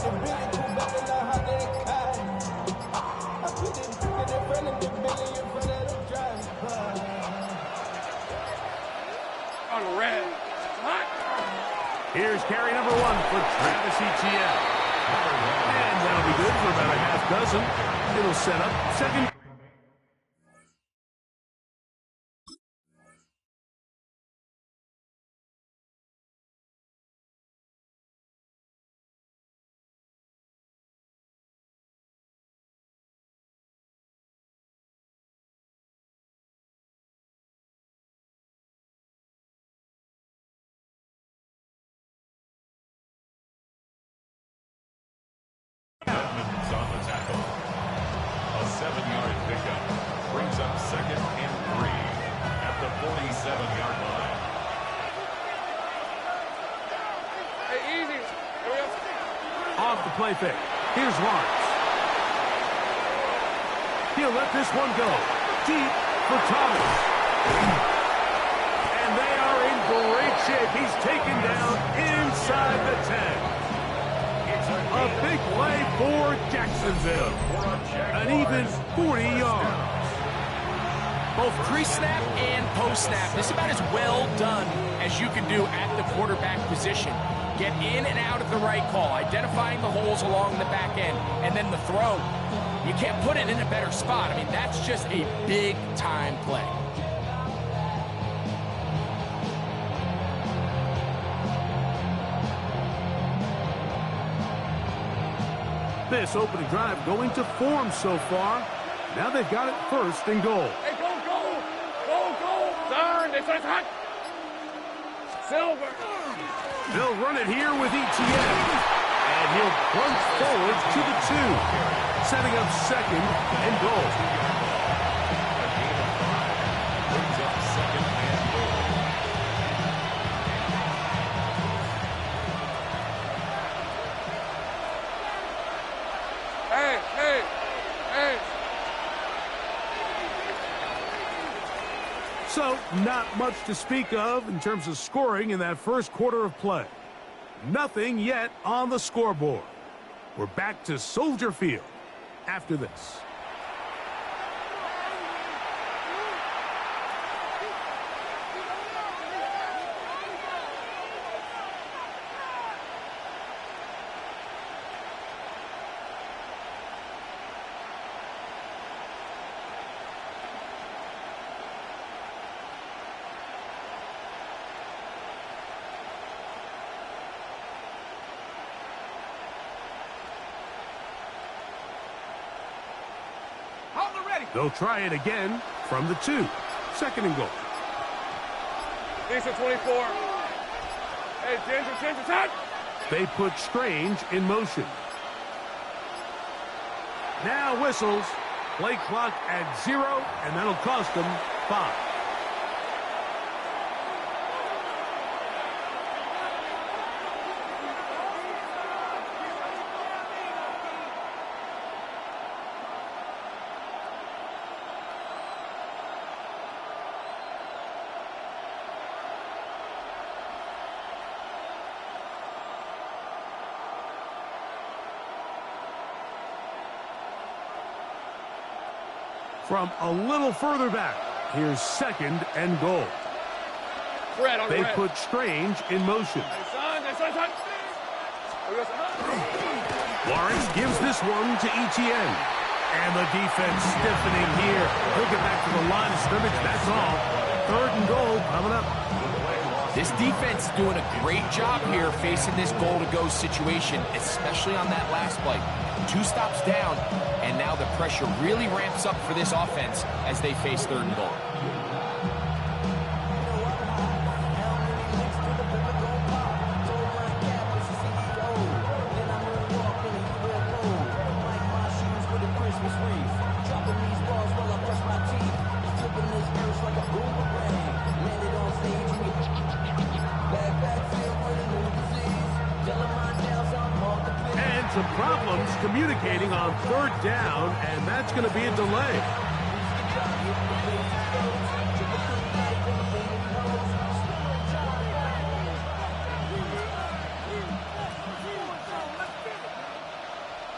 On red. Here's carry number 1 for Travis Etienne. And that'll be good for about a half dozen. It'll set up second. Edmonds on the tackle. A 7-yard pickup brings up 2nd and 3 at the 47-yard line. Hey, easy. Here we go. Off the play fake. Here's Lawrence. He'll let this one go. Deep for Thomas. And they are in great shape. He's taken down inside the 10. A big play for Jacksonville. An even 40 yards. Both pre-snap and post-snap. This is about as well done as you can do at the quarterback position. Get in and out of the right call, identifying the holes along the back end, and then the throw. You can't put it in a better spot. I mean, that's just a big-time play. This opening drive going to form so far. Now they've got it 1st and goal. Hey, go, go. Go, go. Darn, it's hot. Silver. They'll run it here with Etienne. And he'll plunge forward to the 2. Setting up 2nd and goal. Brings up 2nd and goal. Hey, hey, hey. So, not much to speak of in terms of scoring in that first quarter of play. Nothing yet on the scoreboard. We're back to Soldier Field after this. They'll try it again from the 2. 2nd and goal. Decent 24. Hey, Ginger, touch. They put Strange in motion. Now whistles. Play clock at 0, and that'll cost them 5. From a little further back, here's 2nd and goal. They put Strange in motion. Lawrence gives this one to Etienne. And the defense stiffening here. He'll get back to the line of scrimmage, that's all. 3rd and goal coming up. This defense is doing a great job here facing this goal-to-go situation, especially on that last play. 2 stops down, and now the pressure really ramps up for this offense as they face 3rd and goal. Some problems communicating on 3rd down, and that's going to be a delay.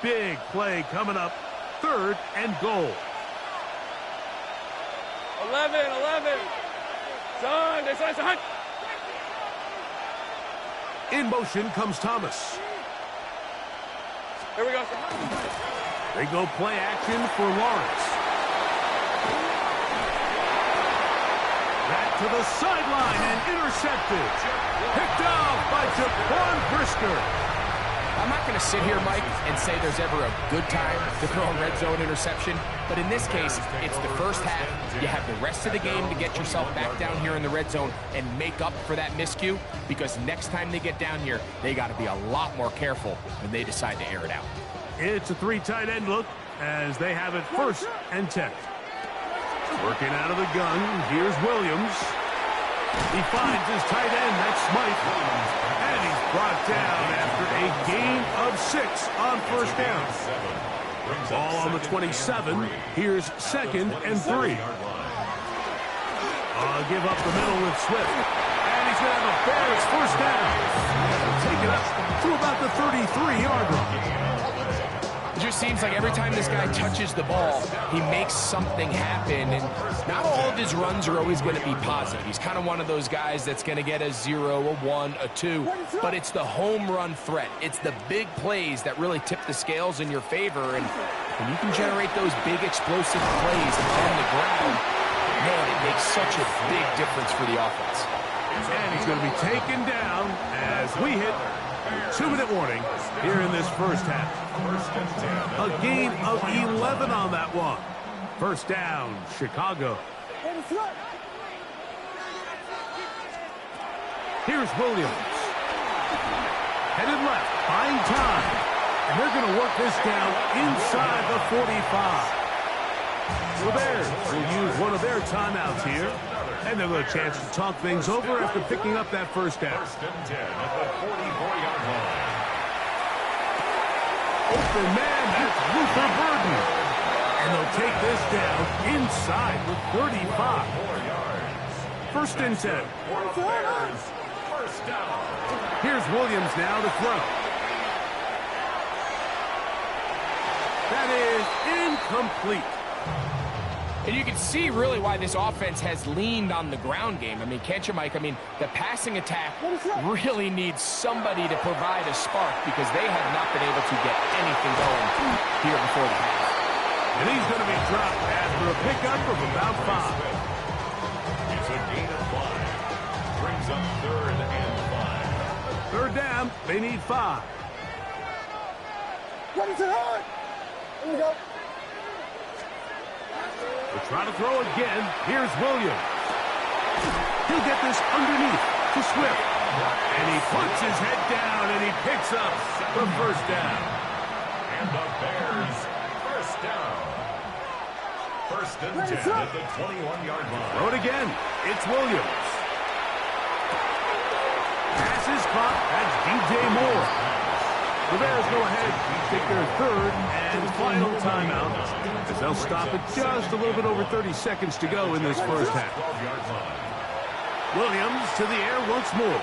big play coming up. 3rd and goal. 11. Son, this is hot. In motion comes Thomas. Here we go. They go play action for Lawrence. Back to the sideline and intercepted. Picked off by Jaquan Brisker. I'm not going to sit here, Mike, and say there's ever a good time to throw a red zone interception, but in this case, it's the first half. You have the rest of the game to get yourself back down here in the red zone and make up for that miscue, because next time they get down here, they got to be a lot more careful when they decide to air it out. It's a 3 tight end look as they have it 1st and 10. Working out of the gun, here's Williams. He finds his tight end, that's Smythe. And he's brought down after a gain of 6 on 1st down. Ball on the 27. Here's 2nd and 3. Give up the middle with Swift. And he's going to have a Bears 1st down. Take it up to about the 33-yard line. It just seems like every time this guy touches the ball, he makes something happen, and not all of his runs are always going to be positive. He's kind of one of those guys that's going to get a 0, a 1, a 2, but it's the home run threat. It's the big plays that really tip the scales in your favor, and when you can generate those big explosive plays on the ground, man, it makes such a big difference for the offense. And he's going to be taken down as we hit 2-minute warning here in this 1st half. A gain of 11 on that one. 1st down, Chicago. Here's Williams. Headed left, buying time. And they're going to work this down inside the 45. The Bears will use one of their timeouts here. And they'll get a chance to talk things over after picking up that 1st down. 1st and 10 at the 44-yard line. Open man, that's Luther Burden. And they'll take this down inside the 35. 1st and 10. Bears, 1st down. Here's Williams now to throw. That is incomplete. And you can see really why this offense has leaned on the ground game. I mean, can't you, Mike? I mean, the passing attack really needs somebody to provide a spark because they have not been able to get anything going here before the half. And he's going to be dropped after a pickup of about 5. It's a gain of 5. Brings up 3rd and 5. 3rd down, they need 5. What is it on? Here we go. They'll try to throw again. Here's Williams. He'll get this underneath to Swift. And he puts his head down and he picks up the 1st down. And the Bears, 1st down. 1st and 10 at the 21-yard line. Throw it again. It's Williams. Pass is caught. That's DJ Moore. The Bears go ahead, take their 3rd and final timeout as they'll stop it just a little bit over 30 seconds to go in this 1st half. Williams to the air once more.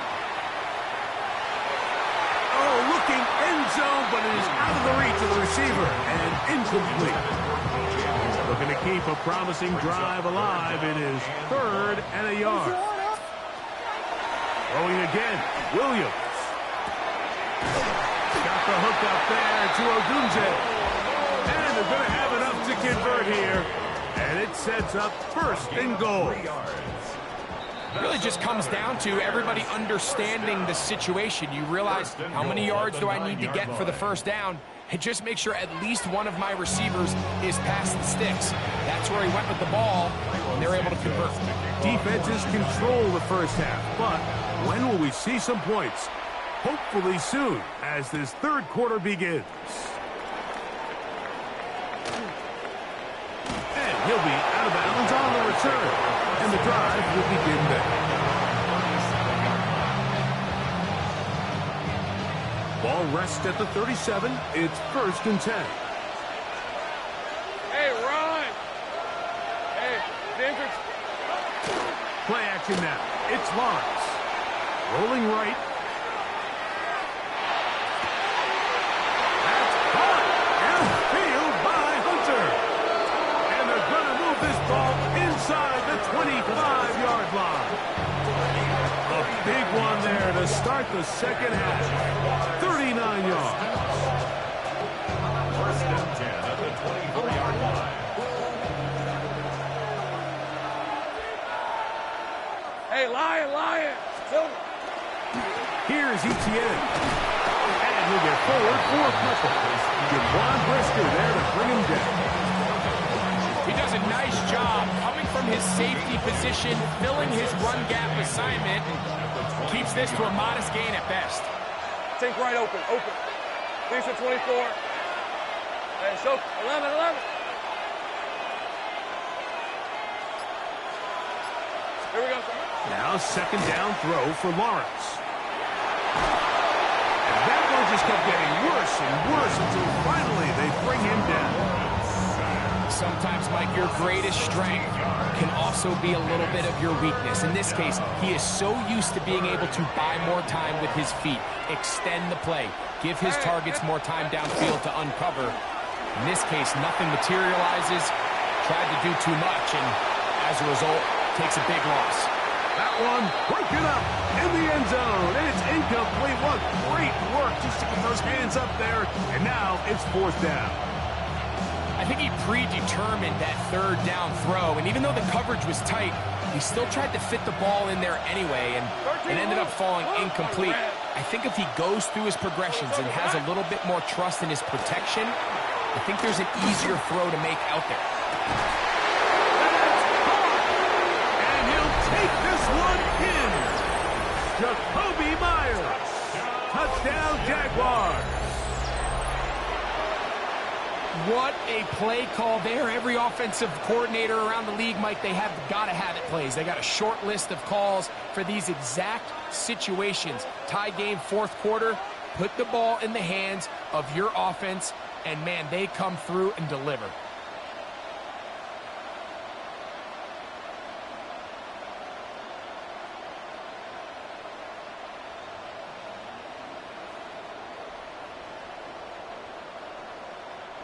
Oh, looking end zone, but it is out of the reach of the receiver and incomplete. Looking to keep a promising drive alive. It is 3rd and a yard. Throwing again, Williams. Got the hook up there to Odunze. And they're going to have enough to convert here. And it sets up 1st and goal. It really just comes down to everybody understanding the situation. You realize how many yards do I need to get for the 1st down, and just make sure at least one of my receivers is past the sticks. That's where he went with the ball, and they're able to convert. Defenses control the 1st half, but when will we see some points? Hopefully soon, as this 3rd quarter begins. And he'll be out of bounds on the return. And the drive will begin there. Ball rests at the 37. It's 1st and 10. Hey, run! Hey, Denver. Play action now. It's Lawrence. Rolling right. 25-yard line. A big one there to start the second half. 39 yards. First and 10 at the 24-yard line. Hey, Lion. Silver. Here's Etienne. And he'll get forward for a couple. Jaquan Brisker there to bring him down. He does a nice job coming from his safety position, filling his run gap assignment, and keeps this to a modest gain at best. Take right open. These are 24. And show 11. Here we go, sir. Now second down throw for Lawrence. And that one just kept getting worse and worse until finally they bring him down. Sometimes, Mike, your greatest strength can also be a little bit of your weakness. In this case, he is so used to being able to buy more time with his feet, extend the play, give his targets more time downfield to uncover. In this case, nothing materializes, tried to do too much, and as a result, takes a big loss. That one broken up in the end zone, and it's incomplete. What great work just to get those hands up there, and now it's fourth down. I think he predetermined that third down throw, and even though the coverage was tight, he still tried to fit the ball in there anyway, and it ended up falling incomplete. I think if he goes through his progressions and has a little bit more trust in his protection, I think there's an easier throw to make out there. And he'll take this one in. Jacoby Myers. Touchdown, Jaguars. What a play call there. Every offensive coordinator around the league, Mike, they have got to have it plays. They got a short list of calls for these exact situations. Tie game, fourth quarter. Put the ball in the hands of your offense, and, man, they come through and deliver.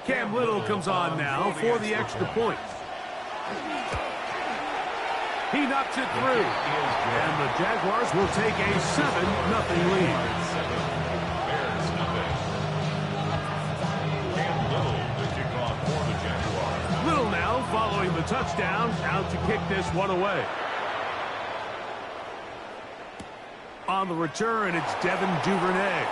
Cam Little comes on now for the extra point. He knocks it through. And the Jaguars will take a 7-0 lead. Bears nothing. Cam Little to kick off for the Jaguars. Little now following the touchdown, out to kick this one away. On the return, it's Devin Duvernay.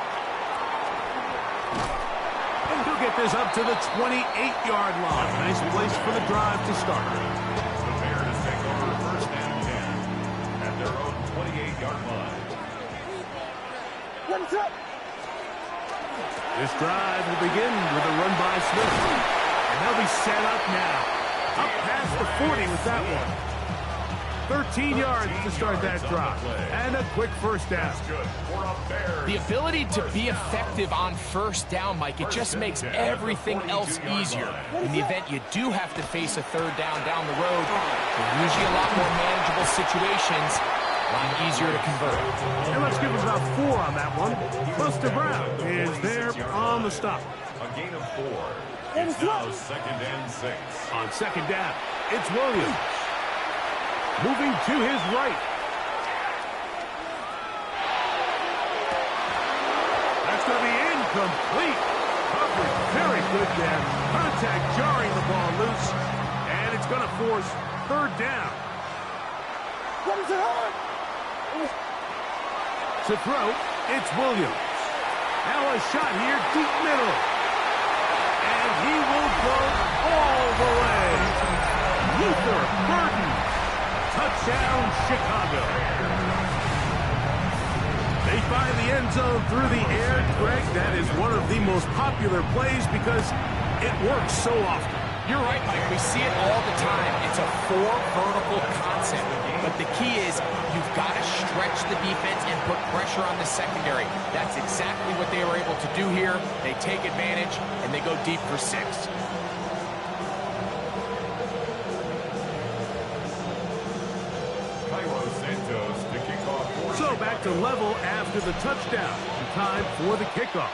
He'll get this up to the 28-yard line. Nice place for the drive to start. The Bears take over first and 10 at their own 28-yard line. This drive will begin with a run by Smith. And they'll be set up now. Up past the 40 with that one. 13 yards to start that drive. And a quick first down. The ability to be effective on first down, Mike, it just makes everything else easier. In the event you do have to face a third down the road, they're usually a lot more manageable situations, a lot easier to convert. And let's give us about 4 on that one. Buster Brown is there on the stop. A gain of 4. It's now second and 6. On second down, it's Williams. Moving to his right. That's going to be incomplete. Coverage very good there. Contact jarring the ball loose. And it's going to force third down. To throw, it's Williams. Now a shot here, deep middle. And he will go all the way. Luther Burden. Touchdown, Chicago. They find the end zone through the air. Greg, that is one of the most popular plays because it works so often. You're right, Mike. We see it all the time. It's a 4 vertical concept. But the key is you've got to stretch the defense and put pressure on the secondary. That's exactly what they were able to do here. They take advantage, and they go deep for 6. So back to level after the touchdown. Time for the kickoff.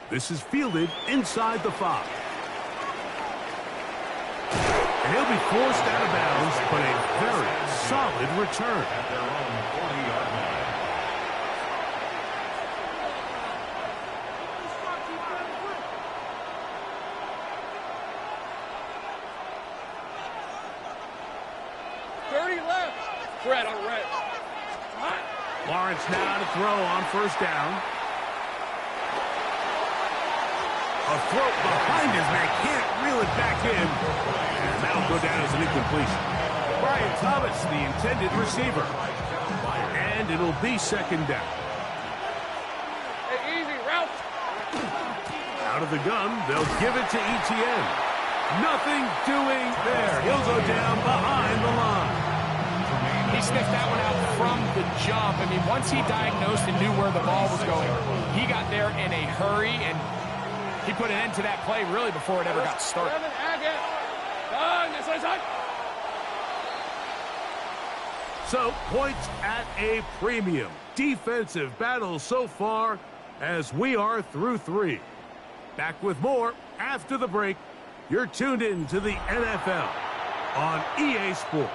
This is fielded inside the 5. And he'll be forced out of bounds, but a very solid return. At their own 40-yard line. Red on red. Lawrence now to throw on first down. A throw behind his man. Can't reel it back in. And that'll go down as an incompletion. Brian Thomas, the intended receiver. And it'll be second down. Hey, easy route. Out of the gun, they'll give it to ETN. Nothing doing there. He'll go down behind the line. He sniffed that one out from the jump. I mean, once he diagnosed and knew where the ball was going, he got there in a hurry, and he put an end to that play really before it ever got started. So, points at a premium. Defensive battle so far as we are through 3. Back with more after the break. You're tuned in to the NFL on EA Sports.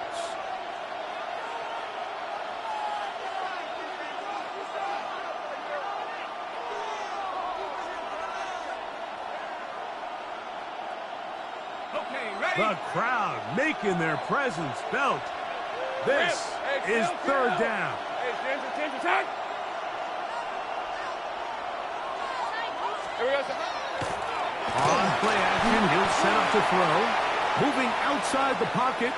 The crowd making their presence felt. This is third down. On play action, he'll set up to throw. Moving outside the pocket.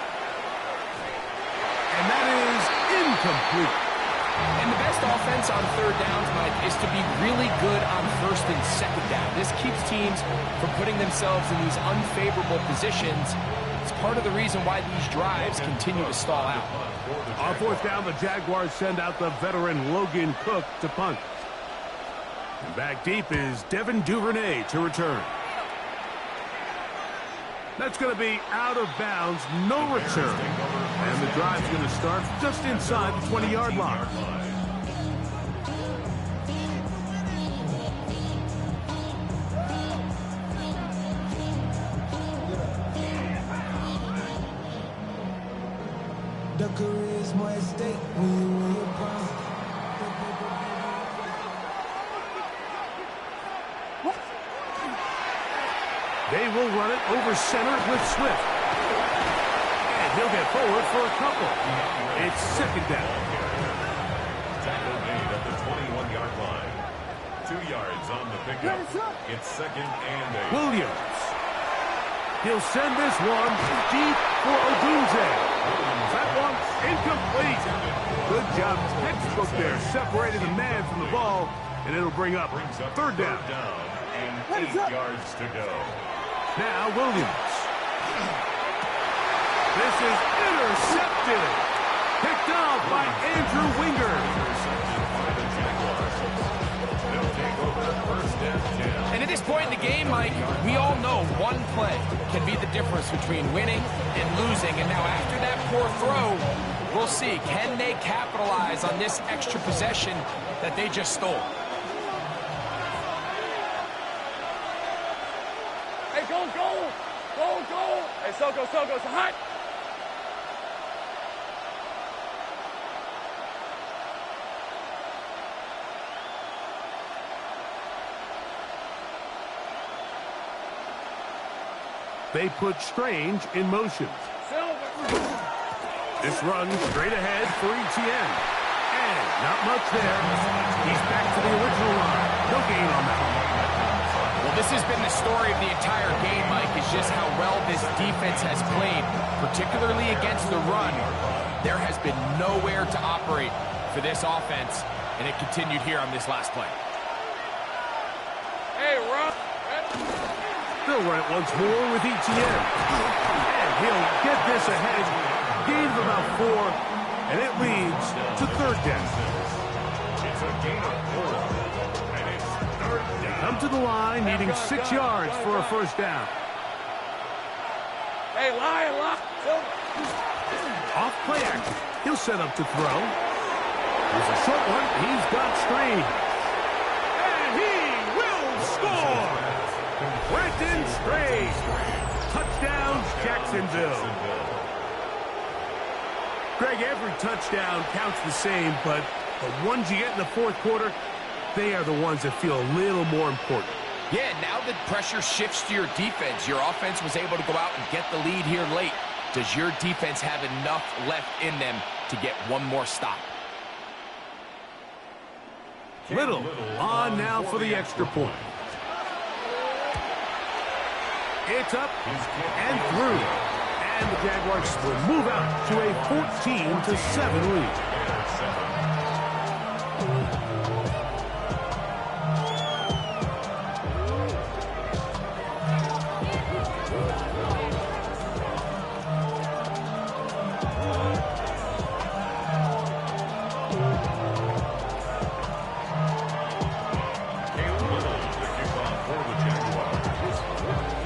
And that is incomplete. And the best offense on third downs, Mike, is to be really good on first and second down. This keeps teams from putting themselves in these unfavorable positions. It's part of the reason why these drives continue to stall out. On fourth down, the Jaguars send out the veteran Logan Cook to punt. And back deep is Devin Duvernay to return. That's going to be out of bounds, no return. And the drive's going to start just inside the 20-yard line. The career is more at stake when you win your prime. They will run it over center with Swift. And he'll get forward for a couple. It's second down. Tackle made at the 21-yard line. 2 yards on the pickup. It's second and 8. Williams. He'll send this one deep for Odunze. That one's incomplete. Good job. Textbook there. Separated the man from the ball. And it'll bring up third down. And 8 yards to go. Now Williams. This is intercepted. Picked off by Andrew Winger. They'll take over first and 10. And at this point in the game, Mike, we all know one play can be the difference between winning and losing. And now after that poor throw, we'll see. Can they capitalize on this extra possession that they just stole? Hey, go! Hey, Soko, it's hot! They put Strange in motion. Silver! This run straight ahead for ETN. And not much there. He's back to the original line. No gain on that one. Well, this has been the story of the entire game, Mike, is just how well this defense has played, particularly against the run. There has been nowhere to operate for this offense, and it continued here on this last play. Hey, Rob! They'll run it once more with ETN. And he'll get this ahead. Gain of about 4, and it leads to third down. It's a gain of 4. And it's third down. Come to the line, needing 6 yards for a first down. Hey, lie. Off play action. He'll set up to throw. Here's a short one. He's got Strange. And he will score! Brenton Strange. Touchdown, Jackson. Jacksonville. Greg, every touchdown counts the same, but the ones you get in the fourth quarter, they are the ones that feel a little more important. Yeah, now the pressure shifts to your defense. Your offense was able to go out and get the lead here late. Does your defense have enough left in them to get one more stop? Little on now for the extra point. It's up and through. And the Jaguars will move out to a 14-7 lead.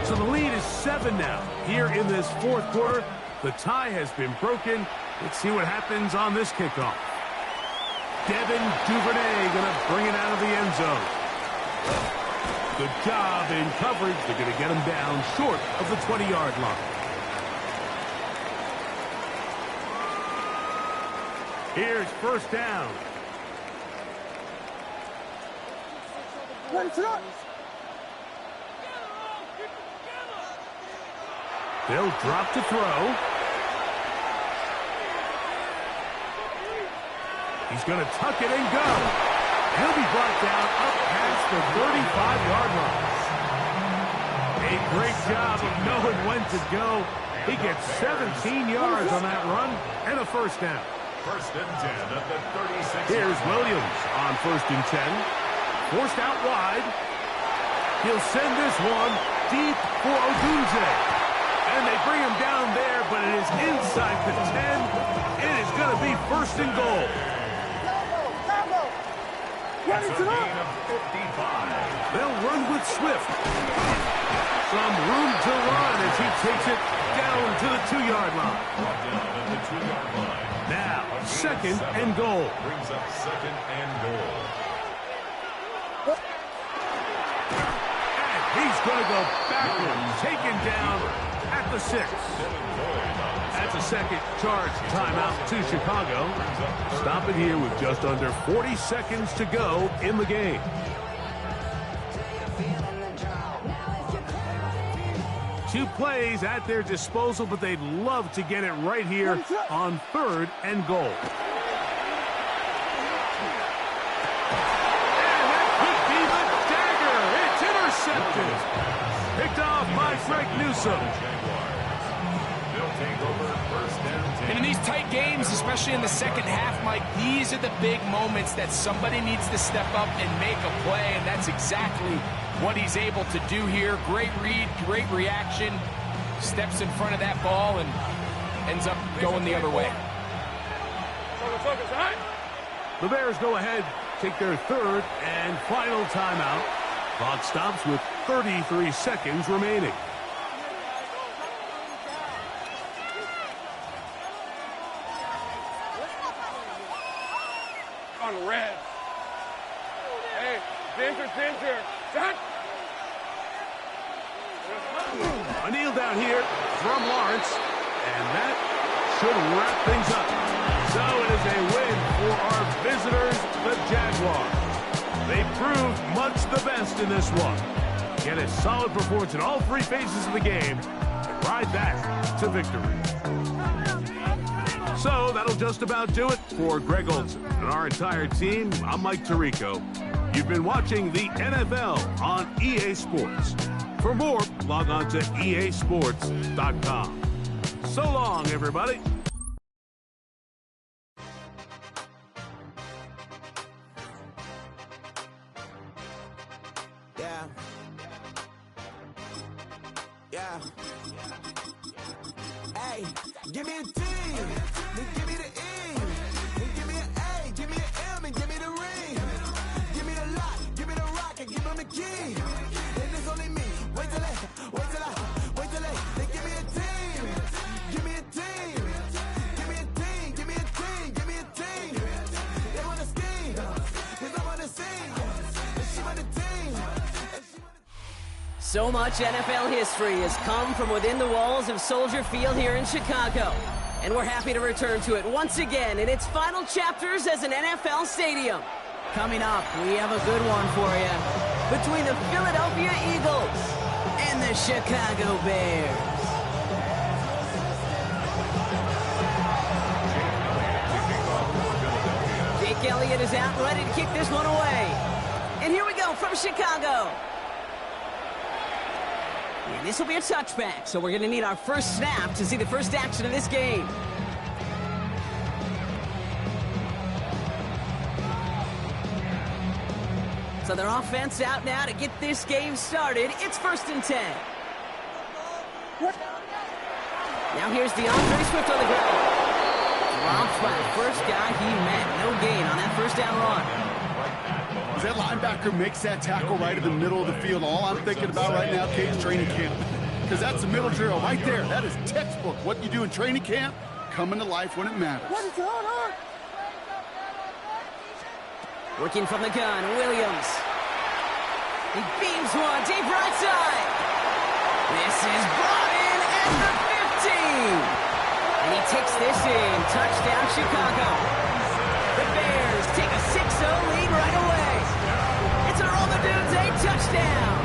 So the lead is 7 now. Here in this fourth quarter, the tie has been broken. Let's see what happens on this kickoff. Devin Duvernay going to bring it out of the end zone. Good job in coverage. They're going to get him down short of the 20-yard line. Here's first down. They'll drop to throw. He's going to tuck it and go. He'll be brought down up past the 35-yard line. A great job of knowing when to go. He gets 17 yards on that run and a first down. First and 10 at the 36. Here's Williams on first and 10. Forced out wide. He'll send this one deep for Odunze. And they bring him down there, but it is inside the 10. It is going to be first and goal. That's a gain of 55. They'll run with Swift. Some room to run as he takes it down to the 2-yard line. Brought down at the 2-yard line. Now, second and goal. Brings up second and goal. And he's going to go backwards, taken down at the 6. That's a second charge timeout to Chicago. Stop it here with just under 40 seconds to go in the game. Two plays at their disposal, but they'd love to get it right here on third and goal. And that could be the dagger. It's intercepted. Picked off by Greg Newsome. They'll take over first and 10. And in these tight games, especially in the second half, Mike, these are the big moments that somebody needs to step up and make a play, and that's exactly what he's able to do here. Great read, great reaction, steps in front of that ball and ends up going the other way. The Bears go ahead, take their third and final timeout. Clock stops with 33 seconds remaining. On red. Hey, Ginger. Shot. A kneel down here from Lawrence, and that should wrap things up. So it is a win for our visitors, the Jaguars. They proved much the best in this one. Get a solid performance in all three phases of the game and ride that to victory. So that'll just about do it for Greg Olsen and our entire team. I'm Mike Tirico. You've been watching the NFL on EA Sports. For more, log on to easports.com. So long, everybody. Yeah. Hey, give me a T, then give me the E, then give me an A, give me an M, and give me the ring. Give me the lock, give me the rock, and give him the key. And it's only me. Wait till they give me a team. Give me a team. Give me a team. Give me a team. Give me a team. They want to scheme, 'cause I want to sing. And she want the team. So much NFL history has come from within the walls of Soldier Field here in Chicago. And we're happy to return to it once again in its final chapters as an NFL stadium. Coming up, we have a good one for you. Between the Philadelphia Eagles and the Chicago Bears. Jake Elliott is out and ready to kick this one away. And here we go from Chicago. And this will be a touchback, so we're going to need our first snap to see the first action of this game. So their offense out now to get this game started. It's 1st and 10. Now here's DeAndre Swift on the ground. Dropped by the first guy he met. No gain on that first down run. As that linebacker makes that tackle right in the middle of the field, all I'm thinking about right now, Kate's training camp. Because that's the middle drill right there. That is textbook. What you do in training camp, coming to life when it matters. What is going on? Working from the gun, Williams. He beams one, deep right side. This is brought in at the 15. And he takes this in. Touchdown, Chicago. The Bears take a 6-0 lead right away. It's a roll the dudes, a touchdown.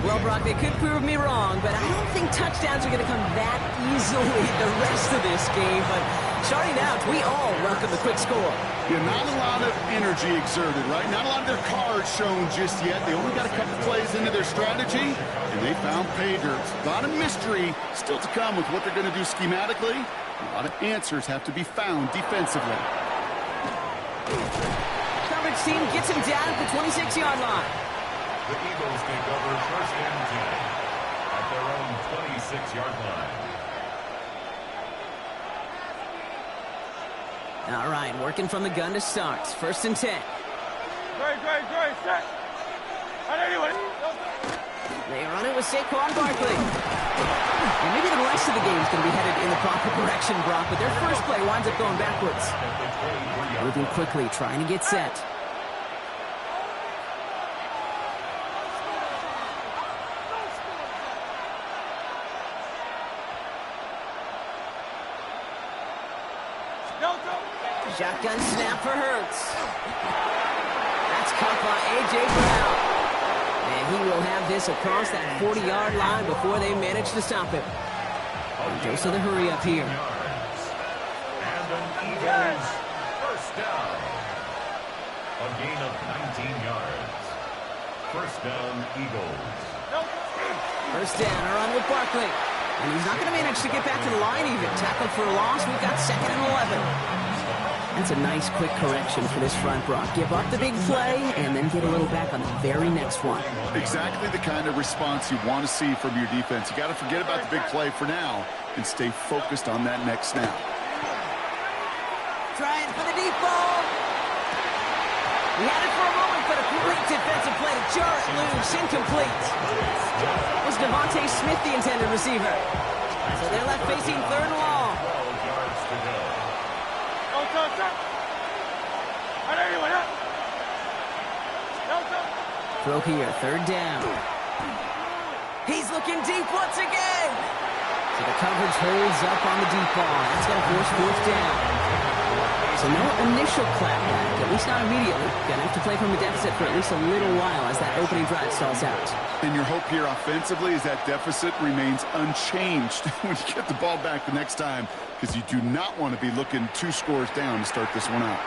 Well, Brock, they could prove me wrong, but I don't think touchdowns are going to come that easily the rest of this game. But starting out, we all welcome the quick score. Yeah, not a lot of energy exerted, right? Not a lot of their cards shown just yet. They only got a couple plays into their strategy, and they found pay dirt. A lot of mystery still to come with what they're going to do schematically. A lot of answers have to be found defensively. Coverage team gets him down at the 26-yard line. The Eagles take over 1st and 10 at their own 26-yard line. All right, working from the gun to start. 1st and 10. Great, set. Anyway. They run it with Saquon Barkley. And maybe the rest of the game is going to be headed in the proper direction, Brock, but their first play winds up going backwards. Moving quickly, trying to get set. Shotgun snap for Hurts. That's caught by A.J. Brown. And he will have this across that 40-yard line before they manage to stop him. And goes to the hurry up here. And an Eagles first down. A gain of 19 yards. First down, Eagles. First down, a run with Barkley. And he's not going to manage to get back to the line even. Tackled for a loss. We've got 2nd and 11. That's a nice quick correction for this front, Brock. Give up the big play and then get a little back on the very next one. Exactly the kind of response you want to see from your defense. You got to forget about the big play for now and stay focused on that next snap. Trying for the deep ball. We had it for a moment, but a great defensive play to jar it loose. Incomplete. Was Devontae Smith the intended receiver? So they're left facing 3rd and long. 12 yards to go. Throw here, 3rd down. He's looking deep once again. So the coverage holds up on the deep ball. That's going to force 4th down. So no initial clapback, at least not immediately. Going to have to play from a deficit for at least a little while as that opening drive stalls out. And your hope here offensively is that deficit remains unchanged when you get the ball back the next time, because you do not want to be looking 2 scores down to start this one out.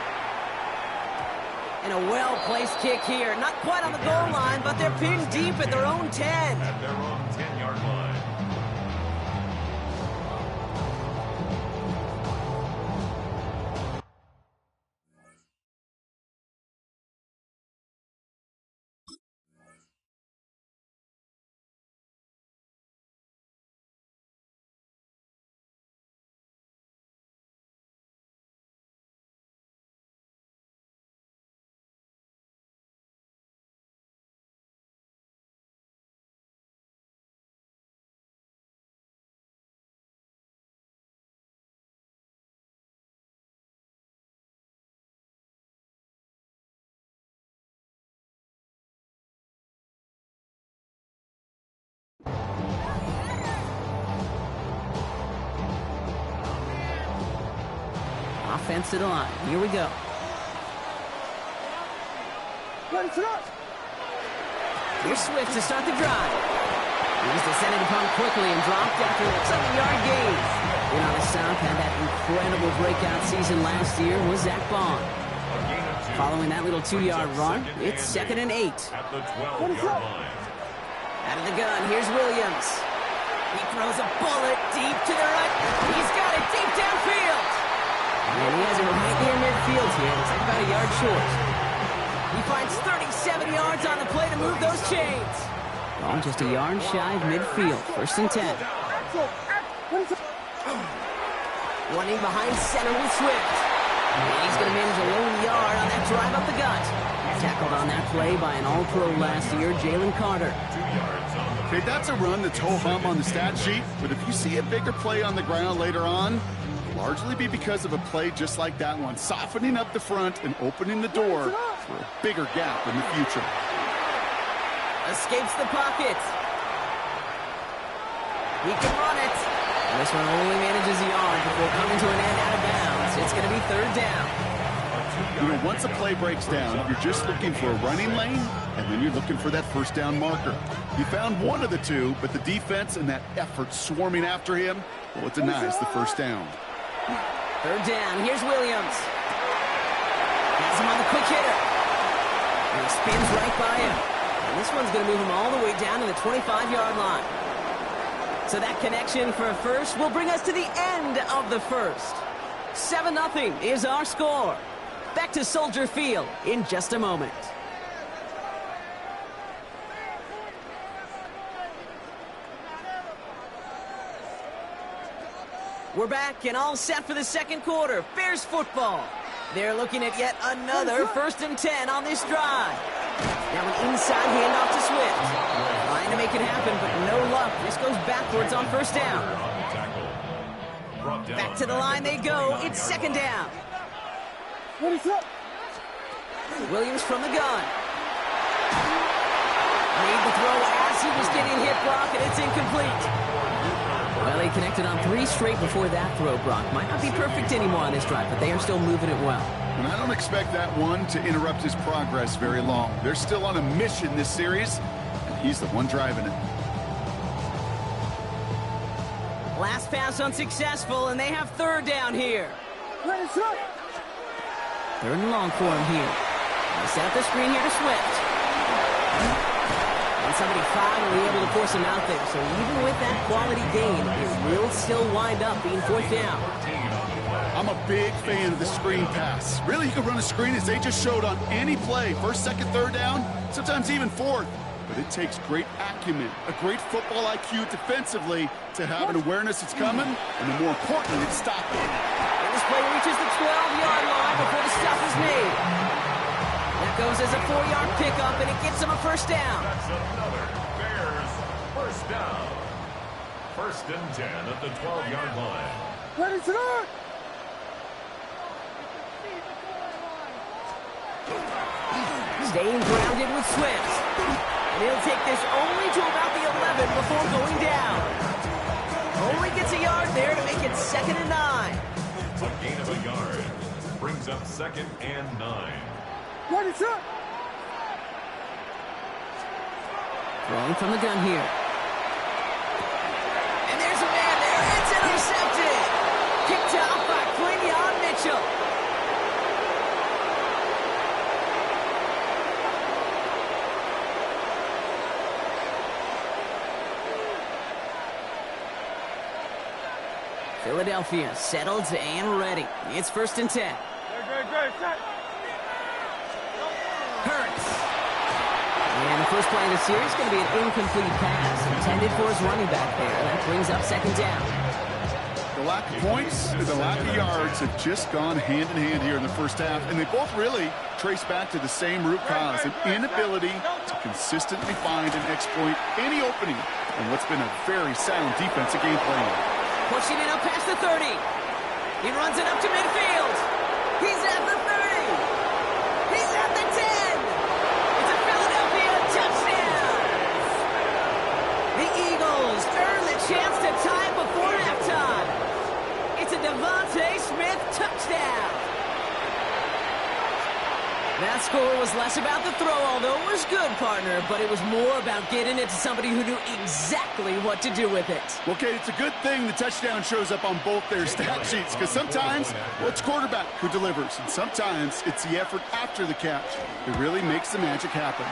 And a well-placed kick here. Not quite on the goal line, but they're pinned deep at their own 10. At their own 10-yard line. defense to the line. Here we go. Here's Swift to start the drive. He was descended upon quickly and dropped after a 7-yard gain. In on the South had that incredible breakout season last year was Zach Bond. Following that little 2-yard run, it's 2nd and 8. At the 12-yard line. Out of the gun, here's Williams. He throws a bullet deep to the right. He's got it deep downfield. And he has it right near midfield here. It's like about a yard short. He finds 37 yards on the play to move those chains. Oh, just a yard shy of midfield. 1st and 10. Running behind center with Swift. And he's going to manage a lone yard on that drive up the gut. Tackled on that play by an All-Pro last year, Jalen Carter. 2 yards on the Okay, that's a run that's ho-hum on the stat sheet, but if you see a bigger play on the ground later on, it'll largely be because of a play just like that one, softening up the front and opening the door for a bigger gap in the future. Escapes the pocket. He can run it. And this one only manages a yard before coming to an end out of bounds. It's going to be 3rd down. You know, once a play breaks down, you're just looking for a running lane, and then you're looking for that 1st down marker. You found one of the two, but the defense and that effort swarming after him, well, it denies the 1st down. 3rd down. Here's Williams. Has him on the quick hitter. And he spins right by him. And this one's going to move him all the way down to the 25-yard line. So that connection for a first will bring us to the end of the first. 7-0 is our score. Back to Soldier Field in just a moment. We're back and all set for the 2nd quarter. Bears football. They're looking at yet another 1st and 10 on this drive. Now an inside handoff to Swift. Trying to make it happen, but no luck. This goes backwards on 1st down. Back to the line they go. It's 2nd down. Williams from the gun. Made the throw as he was getting hit, Brock, and it's incomplete. Well, they connected on 3 straight before that throw, Brock. Might not be perfect anymore on this drive, but they are still moving it well. And I don't expect that one to interrupt his progress very long. They're still on a mission this series, and he's the one driving it. Last pass unsuccessful, and they have 3rd down here. 3rd and long for him here. They set up the screen here to Swift. And somebody finally able to force him out there. So even with that quality gain, it will still wind up being 4th down. I'm a big fan of the screen pass. Really, you can run a screen as they just showed on any play. 1st, 2nd, 3rd down, sometimes even 4th. But it takes great acumen, a great football IQ defensively to have an awareness it's coming, and then more importantly, it's stopping. And this play reaches the 12-yard line before the stop is made. That goes as a 4-yard pickup, and it gets him a 1st down. That's another Bears 1st down. 1st and 10 at the 12-yard line. Staying grounded with Swift. And he'll take this only to about the 11 before going down. Only gets a yard there to make it 2nd and 9. A gain of a yard brings up 2nd and 9. Throwing from the gun here. And there's a man there. It's intercepted. Kicked out by Quinion Mitchell. Philadelphia settled and ready. It's 1st and 10. Hurts. And the first play of the series is going to be an incomplete pass intended for his running back there. That brings up 2nd down. The lack of points and the lack of yards have just gone hand in hand here in the 1st half, and they both really trace back to the same root cause, an inability to consistently find and exploit any opening in what's been a very sound defensive game plan. Pushing it up past the 30. He runs it up to midfield. He's at the 30. He's at the 10. It's a Philadelphia touchdown. The Eagles earn the chance to tie before halftime. It's a Devontae Smith touchdown. That score was less about the throw, although it was good, partner, but it was more about getting it to somebody who knew exactly what to do with it. Okay, it's a good thing the touchdown shows up on both their stat sheets, because sometimes, well, it's quarterback who delivers, and sometimes it's the effort after the catch that really makes the magic happen.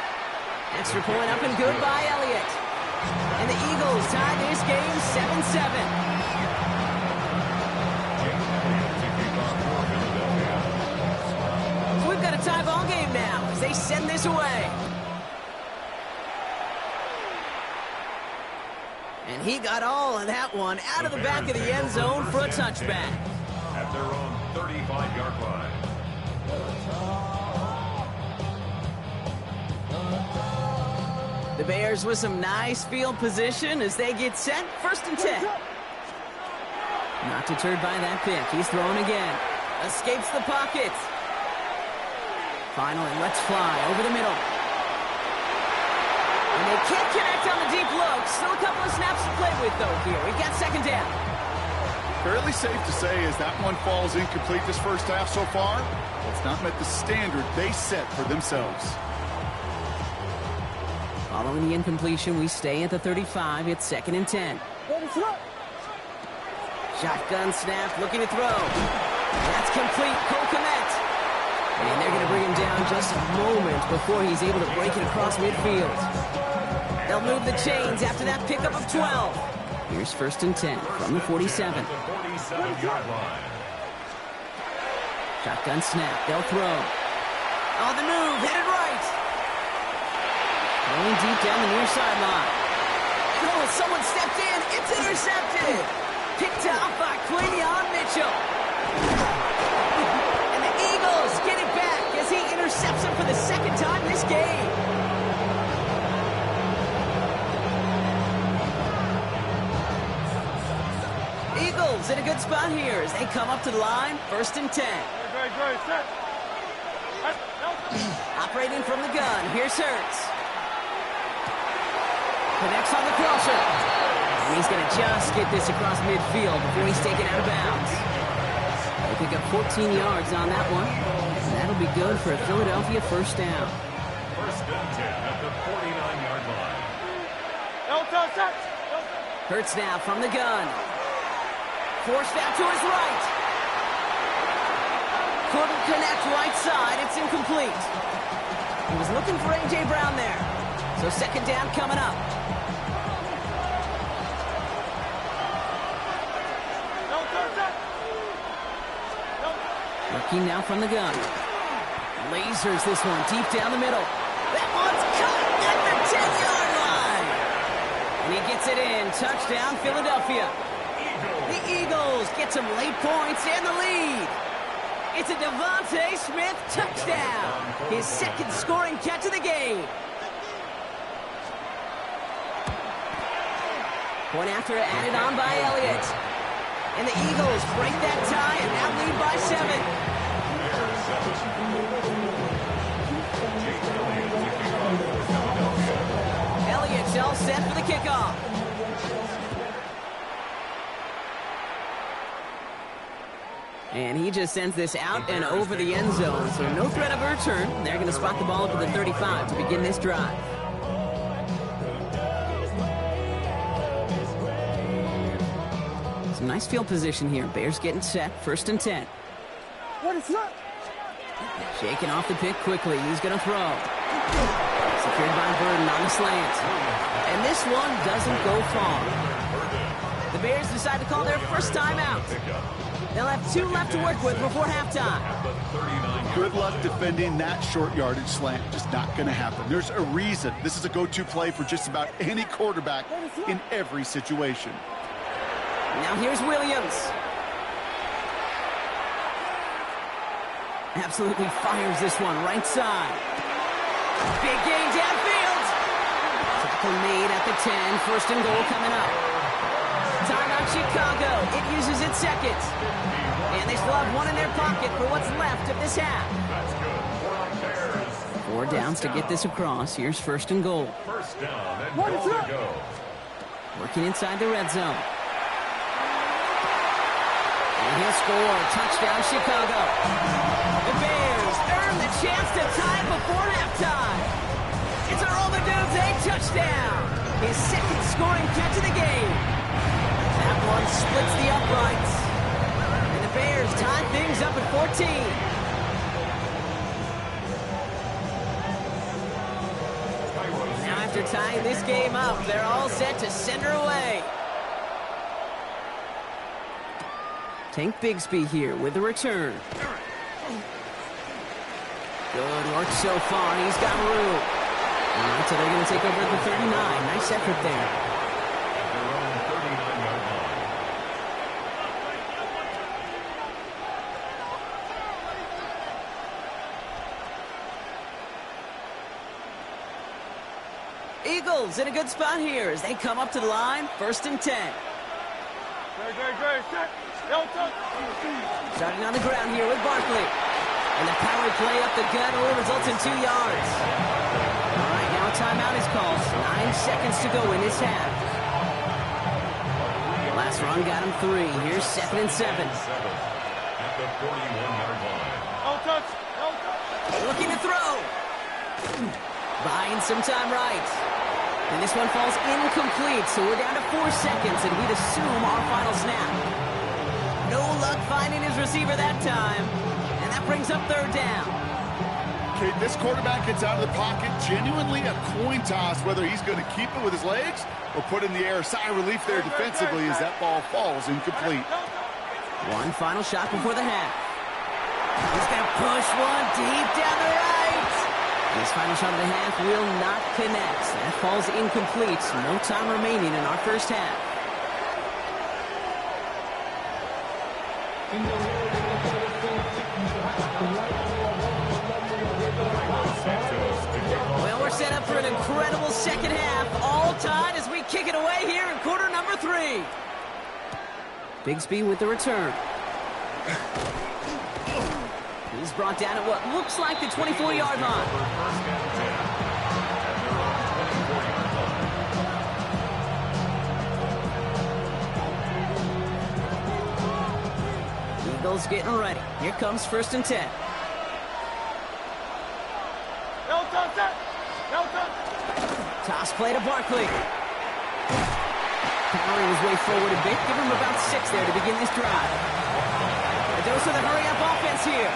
Extra point up and good by Elliott. And the Eagles tie this game 7-7. We've got a tie ball game now as they send this away. And he got all of that one out of the back of the end zone for a touchback. At their own 35-yard line. The Bears with some nice field position as they get set. 1st and 10. Not deterred by that pick. He's throwing again. Escapes the pocket. Finally, let's fly over the middle. And they can't connect on the deep look. Still a couple of snaps to play with, though, here. We got 2nd down. Fairly safe to say as that one falls incomplete this first half so far, it's not met the standard they set for themselves. Following the incompletion, we stay at the 35. It's 2nd and 10. Shotgun snap, looking to throw. That's complete. Cole Kmet. And they're going to bring him down just a moment before he's able to break it across midfield. They'll move the chains after that pickup of 12. Here's 1st and 10 from the 47. At the 47-yard line. Shotgun snap. They'll throw. On the move. Headed right. Going deep down the near sideline. Oh, someone stepped in. It's intercepted. Picked off by Quinion Mitchell. And the Eagles get it back as he intercepts him for the 2nd time this game. Eagles in a good spot here as they come up to the line. 1st and 10. Operating from the gun. Here's Hurts. Connects on the crosser. And he's going to just get this across midfield before he's taken out of bounds. They pick up 14 yards on that one. And that'll be good for a Philadelphia 1st down. 1st and 10 at the 49-yard line. Hurts now from the gun. Forced out to his right. Couldn't connect right side. It's incomplete. He was looking for A.J. Brown there. So 2nd down coming up. Looking now from the gun. Lasers this one deep down the middle. That one's caught at the 10-yard line. And he gets it in. Touchdown, Philadelphia. The Eagles get some late points and the lead. It's a Devontae Smith touchdown. His 2nd scoring catch of the game. Point after added on by Elliott. And the Eagles break that tie and now lead by 7. Elliott's all set for the kickoff. And he just sends this out and over the end zone, so no threat of a return. They're going to spot the ball up at the 35 to begin this drive. Some nice field position here. Bears getting set. 1st and 10. Shaking off the pick quickly. He's going to throw. Secured by Burden on the slant. And this one doesn't go far. The Bears decide to call their 1st timeout. They'll have 2 left to work with before halftime. Good luck defending that short yardage slant. Just not going to happen. There's a reason. This is a go-to play for just about any quarterback in every situation. Now here's Williams. Absolutely fires this one right side. Big gain downfield. Tackle made at the 10. 1st and goal coming up. Timeout Chicago. It uses its 2nd. And they still have 1 in their pocket for what's left of this half. 4 downs to get this across. Here's 1st and goal. 1st down and goal to go. Working inside the red zone. And he'll score. Touchdown, Chicago. The Bears earn the chance to tie it before halftime. It's a Roman Dudes, a touchdown. His second scoring catch of the game. That one splits the uprights. And the Bears tie things up at 14. Now after tying this game up, they're all set to send her away. Tank Bigsby here with the return. Good work so far. He's got room. All right, so they're going to take over at the 39. Nice effort there. At their own 39-yard line. Eagles in a good spot here as they come up to the line. 1st and 10. Starting on the ground here with Barkley. And the power play up the gut only results in 2 yards. All right, now a timeout is called. 9 seconds to go in this half. Last run got him 3. Here's 2nd and 7. At the 41-yard line. Looking to throw. Buying some time right. And this one falls incomplete, so we're down to 4 seconds, and we'd assume our final snap. No luck finding his receiver that time. And that brings up 3rd down. Okay, this quarterback gets out of the pocket. Genuinely a coin toss whether he's going to keep it with his legs or put in the air. Sigh of relief there defensively as that ball falls incomplete. One final shot before the half. He's going to push one deep down the right. This final shot of the half will not connect. That falls incomplete. No time remaining in our first half. Well, we're set up for an incredible second half. All tied as we kick it away here in quarter number 3. Bigsby with the return. He's brought down at what looks like the 24-yard line. Eagles getting ready. Here comes 1st and 10. Toss play to Barkley. Powering his way forward a bit. Give him about 6 there to begin this drive. A dose of the hurry-up offense here.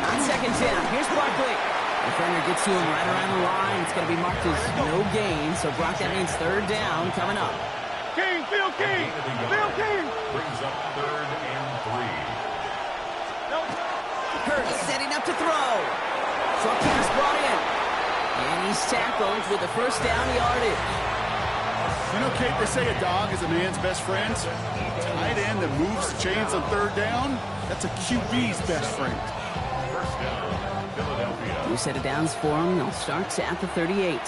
On 2nd down, here's Barkley. Defender gets to him right around the line. It's going to be marked as no gain, so Brock, that means 3rd down coming up. King, Phil King, Phil King. Brings up 3rd and 3. Hurts setting up to throw. Short pass brought in. And he's tackled with the 1st down yardage. You know, Kate, they say a dog is a man's best friend. Tight end that moves the chains on 3rd down, that's a QB's best friend. 1st down, Philadelphia. 2 set of downs for him. They'll start at the 38.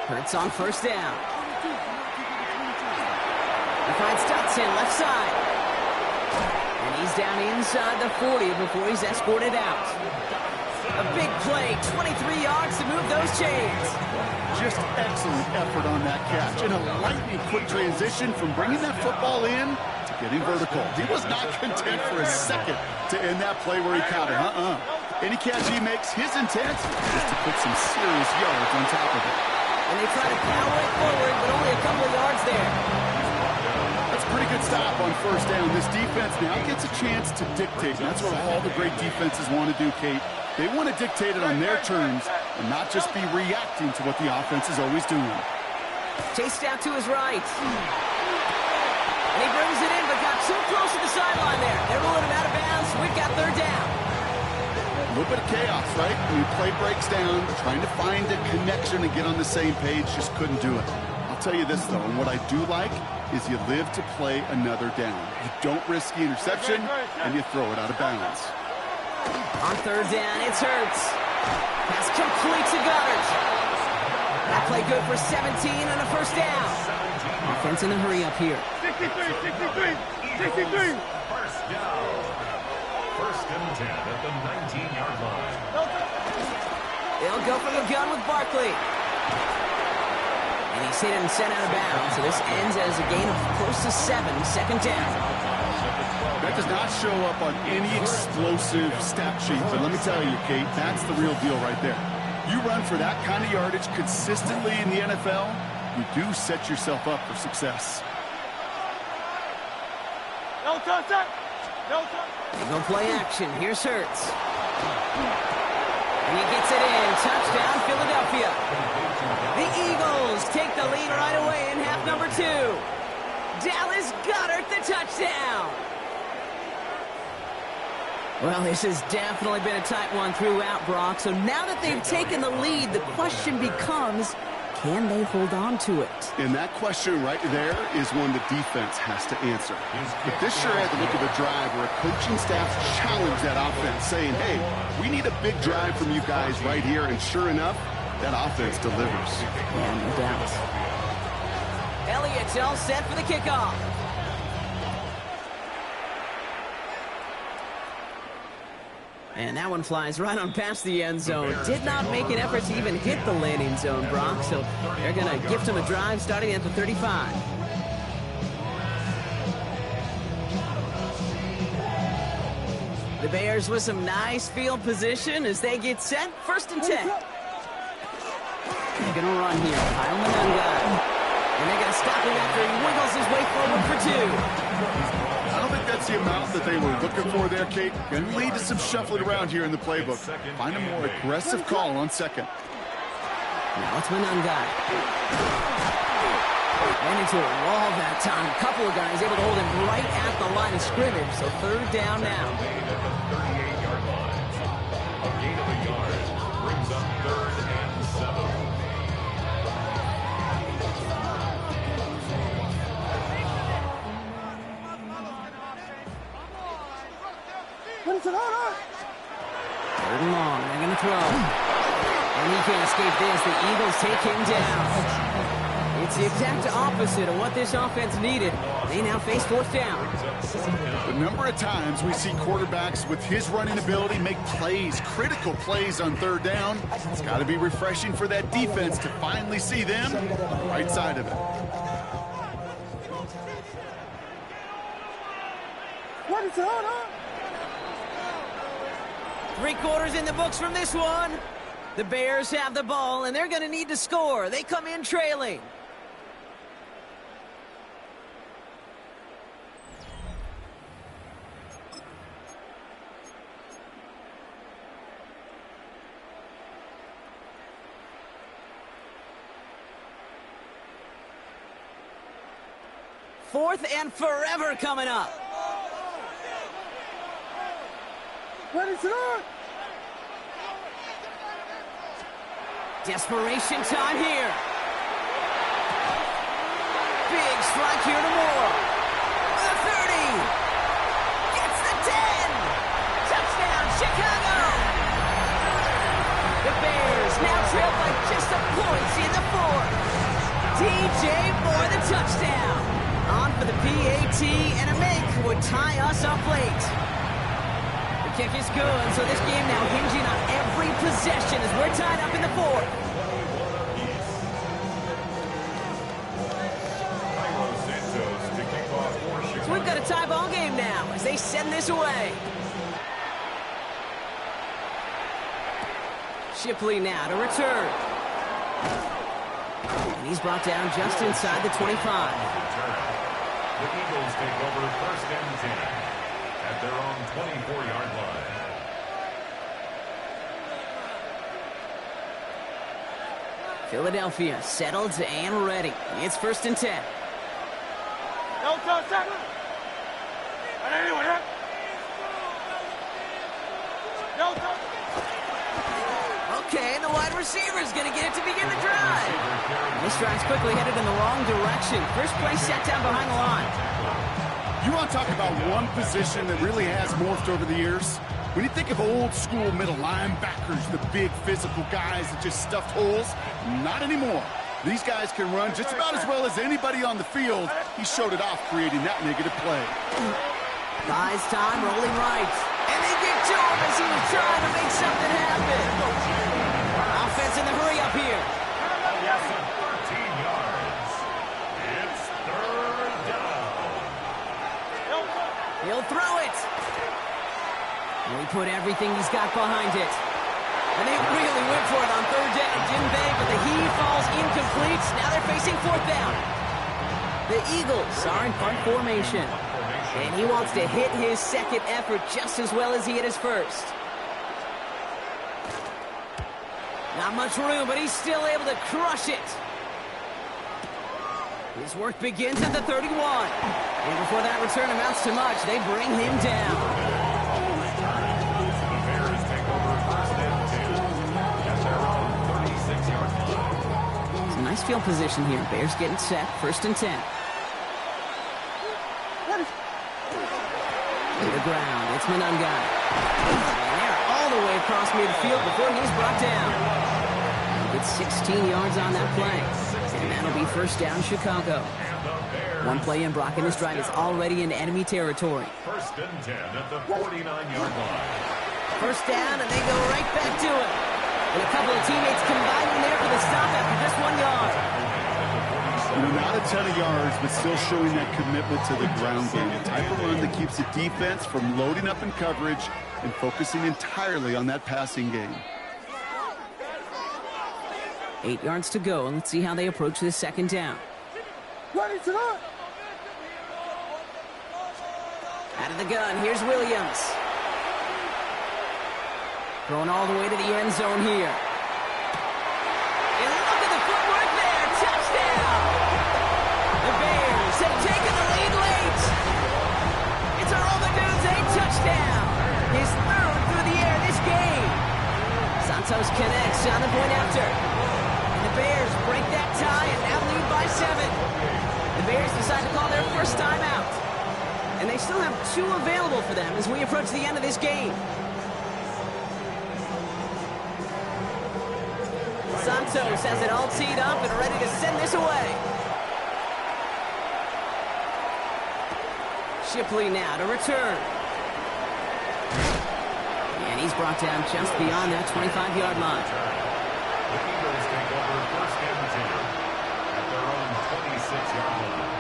Hurts on 1st down. He finds Dotson left side. And he's down inside the 40 before he's escorted out. A big play, 23 yards to move those chains. Just excellent effort on that catch. And a lightning quick transition from bringing that football in to getting vertical. He was not content for a second to end that play where he caught it. Any catch he makes, his intent is to put some serious yards on top of it. And they try to power it forward, but only a couple of yards there. That's a pretty good stop on 1st down. This defense now gets a chance to dictate. And that's what all the great defenses want to do, Kate. They want to dictate it on their terms and not just be reacting to what the offense is always doing. Chased out to his right. And he brings it in, but got too close to the sideline there. They're rolling him out of bounds. We've got 3rd down. A little bit of chaos, right? When play breaks down, trying to find a connection and get on the same page, just couldn't do it. I'll tell you this, though, and what I do like is you live to play another down. You don't risk the interception, and you throw it out of bounds. On 3rd down, it's Hurts. Pass complete to Goddard. That play good for 17 and a 1st down. Offense in the hurry up here. 63. 1st down. 1st and 10 at the 19-yard line. They'll go from the gun with Barkley. And he's hit and sent out of bounds, so this ends as a gain of close to 7, second down. That does not show up on any explosive stat sheet, but let me tell you, Kate, that's the real deal right there. You run for that kind of yardage consistently in the NFL, you do set yourself up for success. No touchdown. No touchdown. They go play action. Here's Hurts. And he gets it in. Touchdown, Philadelphia. The Eagles take the lead right away in half number 2. Dallas Goedert the touchdown. Well, this has definitely been a tight one throughout, Brock. So now that they've taken the lead, the question becomes, can they hold on to it? And that question right there is one the defense has to answer. But this sure had the look of a drive where a coaching staff challenged that offense, saying, hey, we need a big drive from you guys right here. And sure enough, that offense delivers. Yeah, no doubt. Elliott's all set for the kickoff. And that one flies right on past the end zone. Did not make an effort to even hit the landing zone, Brock. So they're going to gift him a drive starting at the 35. The Bears with some nice field position as they get set. First and 10. They're going to run here. Kyle Manunga. And they're going to stop him after he wiggles his way forward for 2. I don't think that's the amount that they were looking for there, Kate. Going to lead to some shuffling around here in the playbook. Find a more aggressive call on second. Now it's Manunga. Ran into a wall that time. A couple of guys able to hold him right at the line of scrimmage. So third down now. A gain of a yard brings up 3rd and 7. Third and long. They're going to throw. And he can't escape this. The Eagles take him down. It's the exact opposite of what this offense needed. They now face 4th down. The number of times we see quarterbacks with his running ability make plays, critical plays on 3rd down, it's got to be refreshing for that defense to finally see them on the right side of it. What is going on? 3 quarters in the books from this one. The Bears have the ball, and they're going to need to score. They come in trailing. Fourth and forever coming up. What is it on? Desperation time here. Big strike here to Moore. The 30. Gets the 10. Touchdown, Chicago. The Bears now trail by just a point in the 4th. DJ Moore the touchdown. On for the PAT, and a make would tie us up late. Kick is good, so this game now hinging on every possession as we're tied up in the 4th. So we've got a tie ball game now as they send this away. Shipley now to return. And he's brought down just inside the 25. The Eagles take over 1st and 10 at their own 24-yard line. Philadelphia settled and ready. It's 1st and 10. No touchdown. Anyway, no touchdown. Okay, and the wide receiver's going to get it to begin the drive. And this drive's quickly headed in the wrong direction. First play set down behind the line. You want to talk about one position that really has morphed over the years? When you think of old school middle linebackers, the big physical guys that just stuffed holes, not anymore. These guys can run just about as well as anybody on the field. He showed it off creating that negative play. Buys time, rolling right. And they get to him as he was trying to make something happen. Offense in the hurry up here. 13 yards. everything he's got behind it. And they really went for it on third down, didn't they? But the heave falls incomplete. Now they're facing fourth down. The Eagles are in punt formation. And he wants to hit his second effort just as well as he hit his first. Not much room, but he's still able to crush it. His work begins at the 31. And before that return amounts to much, they bring him down. Some nice field position here. Bears getting set. 1st and 10. To the ground. It's Manungai. And they're all the way across midfield before he's brought down. Gets 16 yards on that play. And that'll be 1st down, Chicago. One play in, Brock, and his drive is already in enemy territory. 1st and 10 at the 49-yard line. 1st down, and they go right back to it. And a couple of teammates combining there for the stop after just 1 yard. You know, not a ton of yards, but still showing that commitment to the ground game. The type of run that keeps the defense from loading up in coverage and focusing entirely on that passing game. 8 yards to go, and let's see how they approach this 2nd down. Out of the gun, here's Williams. Throwing all the way to the end zone here. And look at the footwork there. Touchdown! The Bears have taken the lead late. It's a roll the dudes, a touchdown. His 3rd through the air this game. Santos connects on the point after. And the Bears break that tie and now lead by 7. The Bears decide to call their 1st timeout. And they still have 2 available for them as we approach the end of this game. Santos has it all teed up and ready to send this away. Shipley now to return. And he's brought down just beyond that 25-yard line. The Eagles take over 1st and 10 at their own 26-yard line.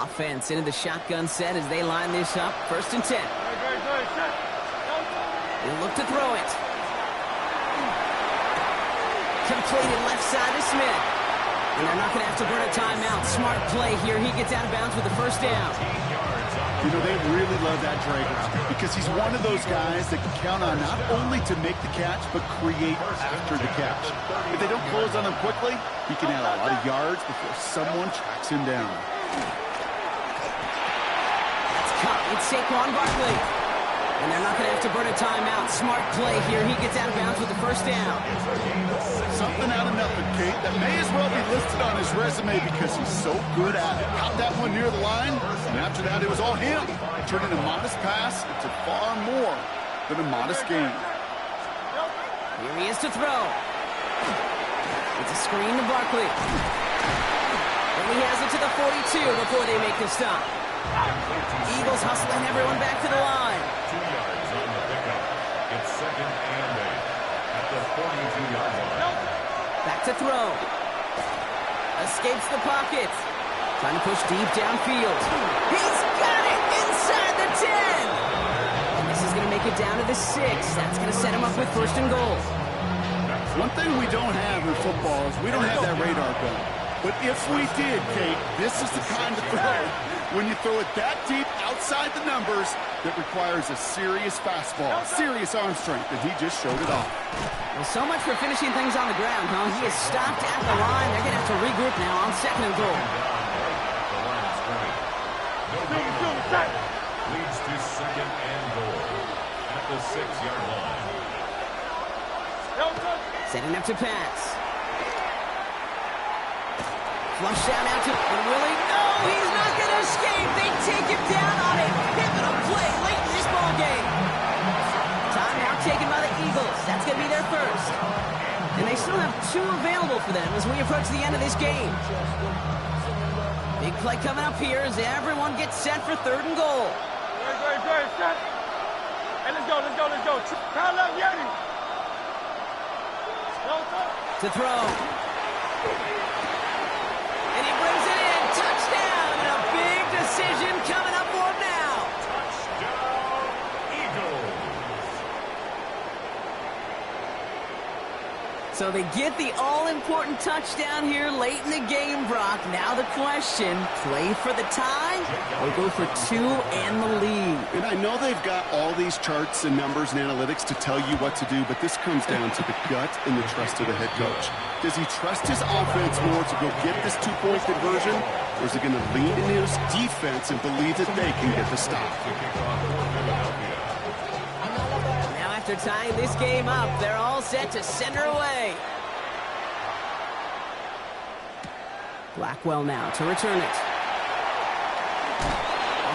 Offense into the shotgun set as they line this up. 1st and 10. They look to throw it. Completed left side to Smith. And they're not going to have to burn a timeout. Smart play here. He gets out of bounds with the 1st down. You know, they really love that drag route because he's one of those guys that can count on not only to make the catch, but create after the catch. If they don't close on him quickly, he can add a lot of yards before someone tracks him down. That's caught. It's Saquon Barkley. And they're not going to have to burn a timeout. Smart play here. He gets out of bounds with the 1st down. Something out of nothing, Kate, that may as well be listed on his resume because he's so good at it. Got that one near the line, and after that, it was all him. Turning a modest pass into far more than a modest game. Here he is to throw. It's a screen to Barkley. And he has it to the 42 before they make the stop. Eagles hustling everyone back to the line. 2 yards on the pickup. It's 2nd and 8 at the 42-yard line. Back to throw. Escapes the pocket. Trying to push deep downfield. He's got it inside the 10. And this is going to make it down to the 6. That's going to set him up with 1st and goal. One thing we don't have in football is we don't have that radar gun. But if we did, Kate, this is the kind of throw when you throw it that deep outside the numbers that requires a serious fastball, serious arm strength, and he just showed it off. Well, so much for finishing things on the ground, huh? He is stopped at the line. They're going to have to regroup now on 2nd and goal. Leads to 2nd and goal at the 6-yard line. Setting up to pass. Flush down out to Willie. No, he's not going to escape. They take him down on a pivotal play late in this ball game. Timeout taken by the Eagles. That's going to be their 1st. And they still have 2 available for them as we approach the end of this game. Big play coming up here as everyone gets set for 3rd and goal. Great. Hey, let's go. Kyle up, Yeti. To throw. And he brings it in. Touchdown. And a big decision coming up for him now. So they get the all-important touchdown here late in the game, Brock. Now the question, play for the tie or go for two and the lead? And I know they've got all these charts and numbers and analytics to tell you what to do, but this comes down to the gut and the trust of the head coach. Does he trust his offense more to go get this two-point conversion, or is he going to lean into his defense and believe that they can get the stop? Now after tying this game up, they're all set to send her away. Blackwell now to return it.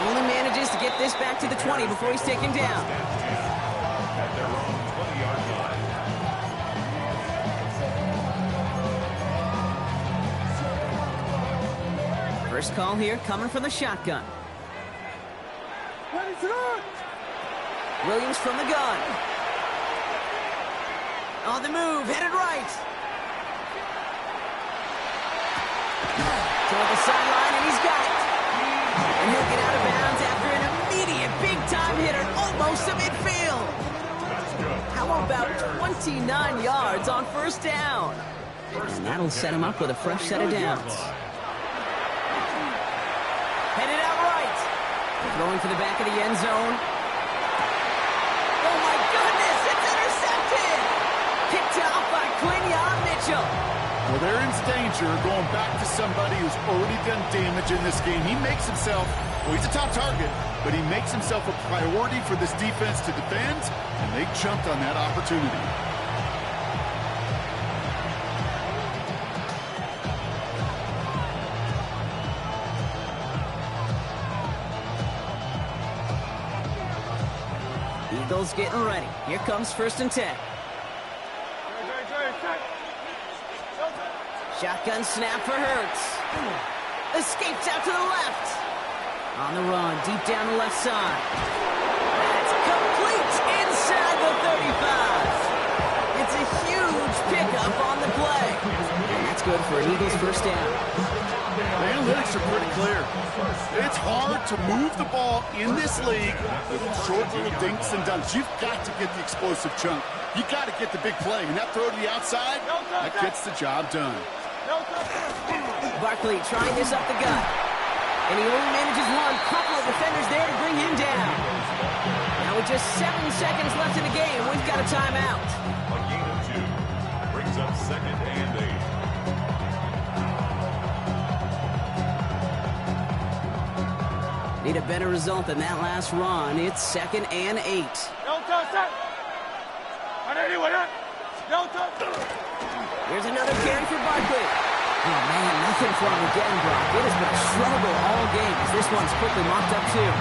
Only manages to get this back to the 20 before he's taken down. At their own 20-yard line. First call here coming from the shotgun. Williams from the gun. On the move, headed right. Toward the sideline, and he's got it. And he'll get out of bounds after an immediate big-time hitter almost to midfield. How about 29 yards on first down? And that'll set him up with a fresh set of downs. Headed out right. Throwing for the back of the end zone. Oh, my goodness, it's intercepted. Kicked off by Quinion Mitchell. Well, they're in danger going back to somebody who's already done damage in this game. He makes himself, well, he's a top target, but he makes himself a priority for this defense to defend, and they jumped on that opportunity. Eagles getting ready. Here comes 1st and 10. Shotgun snap for Hurts. Escapes out to the left. On the run, deep down the left side. That's complete inside the 35. It's a huge pickup on the play. And that's good for an Eagles first down. The analytics are pretty clear. It's hard to move the ball in this league with short little dinks and dunks. You've got to get the explosive chunk. You got to get the big play. And that throw to the outside, that gets the job done. Barkley trying this up the gut. And he only manages one. Couple of defenders there to bring him down. Now with just 7 seconds left in the game, we've got a timeout. A gain of 2 brings up 2nd and 8. Need a better result than that last run. It's 2nd and 8. Here's another carry for Barkley. Oh, man, nothing for him again, Brock. It has been a struggle all game as this one's quickly mocked up, too.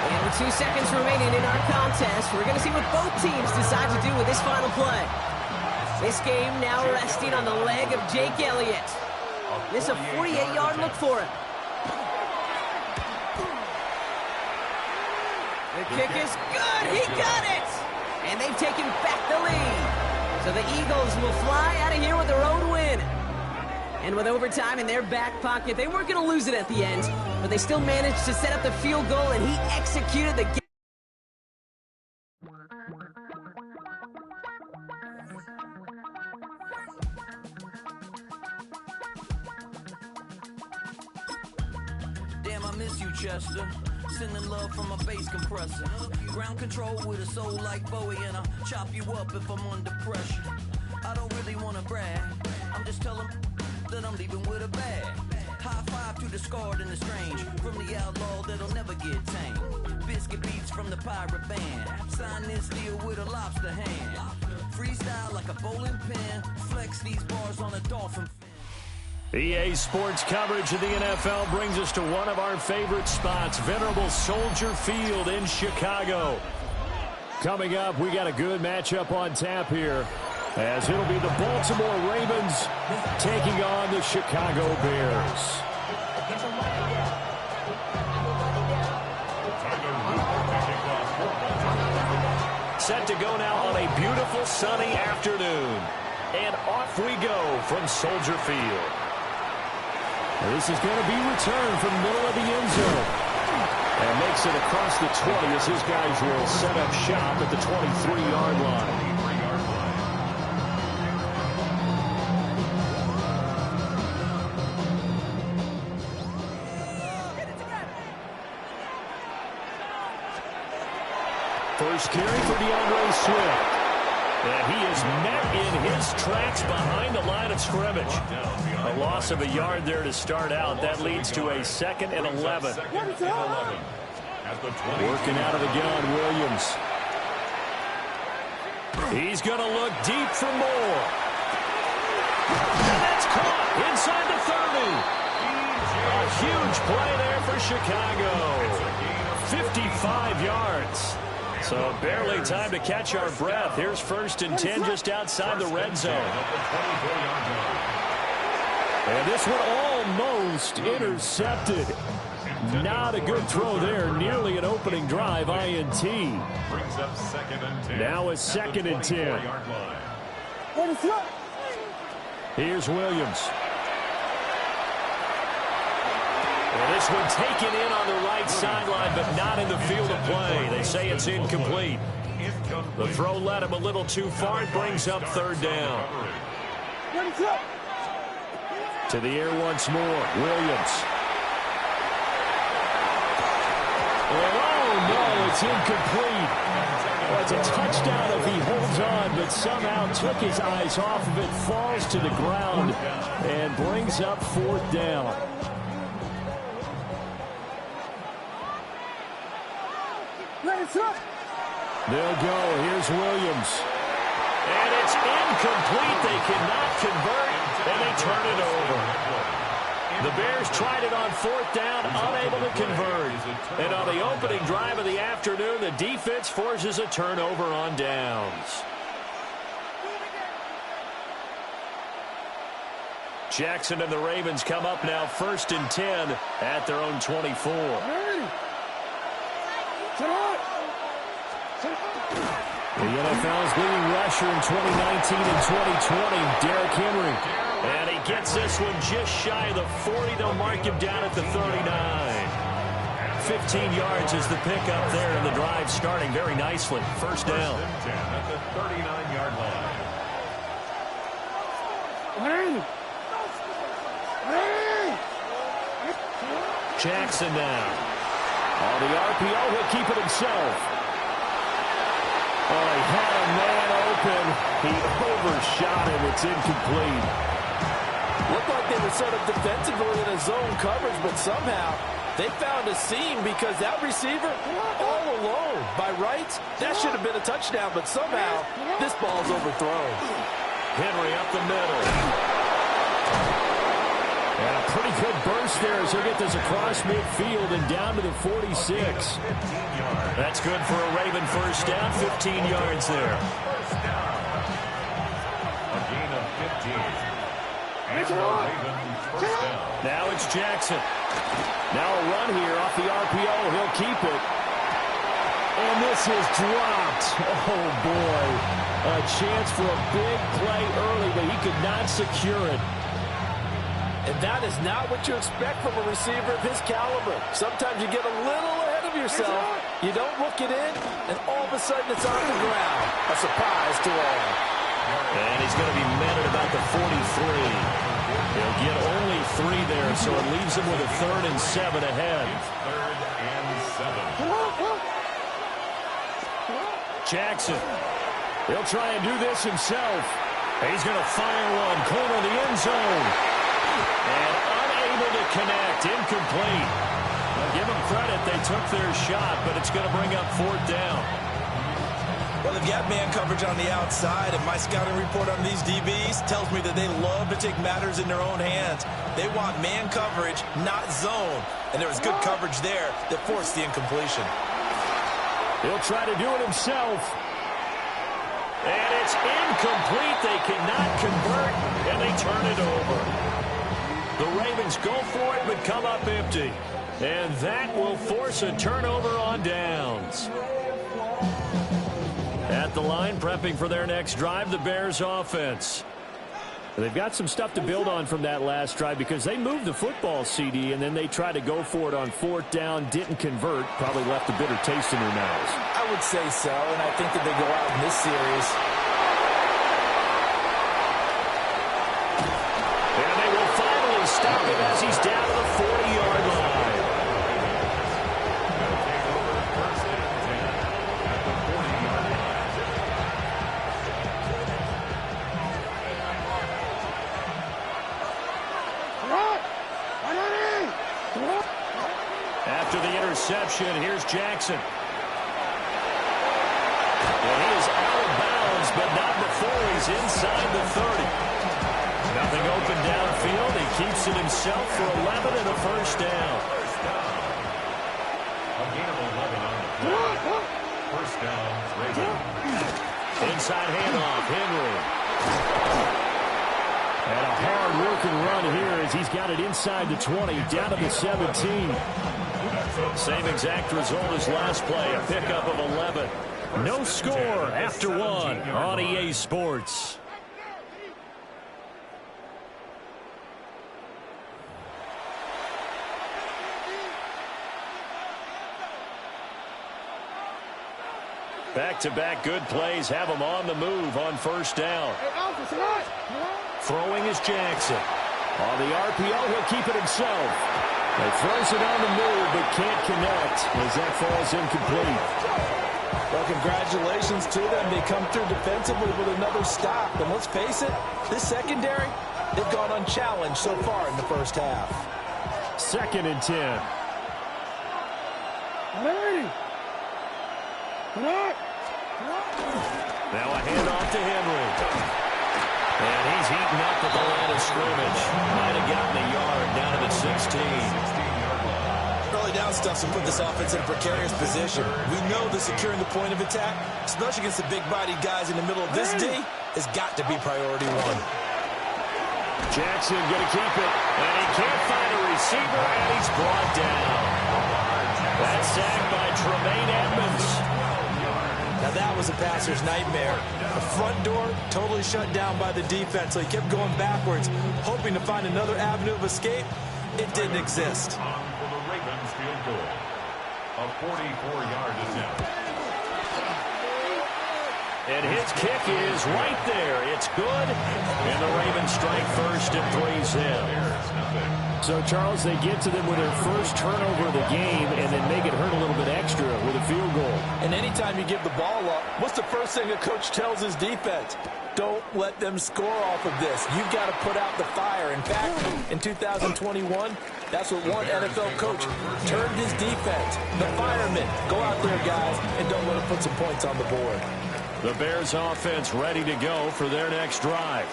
And with 2 seconds remaining in our contest, we're going to see what both teams decide to do with this final play. This game now resting on the leg of Jake Elliott. This a 48-yard look for him. The kick is good. He got it. And they've taken back the lead. So the Eagles will fly out of here with a road win. And with overtime in their back pocket, they weren't going to lose it at the end, but they still managed to set up the field goal, and he executed the game. Damn, I miss you, Chester. Sending love from a bass compressor. Ground control with a soul like Bowie, and I'll chop you up if I'm under pressure. I don't really want to brag. I'm just telling that I'm leaving with a bag. High five to the scarred and the strange. From the outlaw that'll never get tamed. Biscuit beats from the pirate band. Sign this deal with a lobster hand. Freestyle like a bowling pin. Flex these bars on a dolphin fin. EA Sports coverage of the NFL brings us to one of our favorite spots, venerable Soldier Field in Chicago. Coming up, we got a good matchup on tap here, as it'll be the Baltimore Ravens taking on the Chicago Bears. Set to go now on a beautiful sunny afternoon. And off we go from Soldier Field. This is going to be returned from the middle of the end zone. And makes it across the 20 as his guys will set up shop at the 23-yard line. First carry for DeAndre Swift. And he is met in his tracks behind the line of scrimmage. A loss of a yard there to start out. That leads to a 2nd and 11. Working out of the gun, Williams. He's going to look deep for more. And that's caught inside the 30. A huge play there for Chicago. 55 yards. So barely time to catch our breath. Here's 1st and 10 just outside the red zone. And this one almost intercepted. Not a good throw there. Nearly an opening drive, INT. Now it's 2nd and 10. Here's Williams. And this one taken in on the right sideline, but not in the field of play. They say it's incomplete. The throw led him a little too far. It brings up 3rd down. To the air once more. Williams. Oh, no, it's incomplete. Well, it's a touchdown if he holds on, but somehow took his eyes off of it, falls to the ground, and brings up 4th down. They'll go. Here's Williams. And it's incomplete. They cannot convert, and they turn it over. The Bears tried it on 4th down, unable to convert. And on the opening drive of the afternoon, the defense forces a turnover on downs. Jackson and the Ravens come up now 1st and 10 at their own 24. The NFL's leading rusher in 2019 and 2020, Derrick Henry. And he gets this one just shy of the 40. They'll mark him down at the 39. 15 yards is the pickup there, and the drive starting very nicely. 1st down. At the 39-yard line. Jackson now. On the RPO, he'll keep it himself. Oh, he had a man open. He overshot him. It's incomplete. Looked like they were set up defensively in a zone coverage, but somehow they found a seam because that receiver all alone. By rights, that should have been a touchdown, but somehow this ball's overthrown. Henry up the middle. And a pretty good burst there as he'll get this across midfield and down to the 46. That's good for a Raven 1st down, 15 yards there. A gain of 15. And a Raven 1st down. Now it's Jackson. Now a run here off the RPO. He'll keep it. And this is dropped. Oh, boy. A chance for a big play early, but he could not secure it. And that is not what you expect from a receiver of his caliber. Sometimes you get a little ahead of yourself. You don't look it in, and all of a sudden it's on the ground. A surprise to all. And he's going to be met at about the 43. He'll get only 3 there, so it leaves him with a 3rd and 7 ahead. 3rd and 7. Jackson. He'll try and do this himself. He's going to fire one, corner the end zone. And unable to connect, incomplete. Well, give them credit, they took their shot, but it's going to bring up 4th down. Well, they've got man coverage on the outside, and my scouting report on these DBs tells me that they love to take matters in their own hands. They want man coverage, not zone. And there was good coverage there that forced the incompletion. He'll try to do it himself. And it's incomplete. They cannot convert, and they turn it over. The Ravens go for it, but come up empty. And that will force a turnover on downs. At the line, prepping for their next drive, the Bears offense. They've got some stuff to build on from that last drive because they moved the football, CD, and then they tried to go for it on 4th down, didn't convert, probably left a bitter taste in their mouths. I would say so, and I think that they go out in this series. And they will finally stop him as he's down to the 40-yard line. interception. Here's Jackson. And he is out of bounds, but not before he's inside the 30. Nothing open downfield. He keeps it himself for 11 and a first down. A gain of 11 on the play. First down, Ravens. Inside handoff, Henry. And a hard-working run here as he's got it inside the 20, down to the 17. Same exact result as last play, a pickup of 11. No score after one on EA Sports. Back-to-back good plays have him on the move on first down. Throwing is Jackson. On the RPO, he'll keep it himself. He throws it on the move, but can't connect as that falls incomplete. Well, congratulations to them. They come through defensively with another stop. And let's face it, this secondary, they've gone unchallenged so far in the first half. 2nd and 10. Now a handoff to Henry. And he's heating up at the line of scrimmage. Might have gotten a yard down at the 16. Early down stuff to put this offense in a precarious position. We know that securing the point of attack, especially against the big-bodied guys in the middle of this D, has got to be priority one. Jackson going to keep it. And he can't find a receiver, and he's brought down. That's sacked by Tremaine Edmonds. Now that was a passer's nightmare. The front door totally shut down by the defense, so he kept going backwards, hoping to find another avenue of escape. It didn't exist. For the Ravens field goal. A 44-yard attempt. And his kick is right there. It's good. And the Ravens strike first and three's in. So, Charles, they get to them with their first turnover of the game and then make it hurt a little bit extra with a field goal. And anytime you give the ball up, what's the first thing a coach tells his defense? Don't let them score off of this. You've got to put out the fire. In fact, in 2021, that's what one NFL coach turned his defense. The firemen. Go out there, guys, and don't let them put some points on the board. The Bears offense ready to go for their next drive.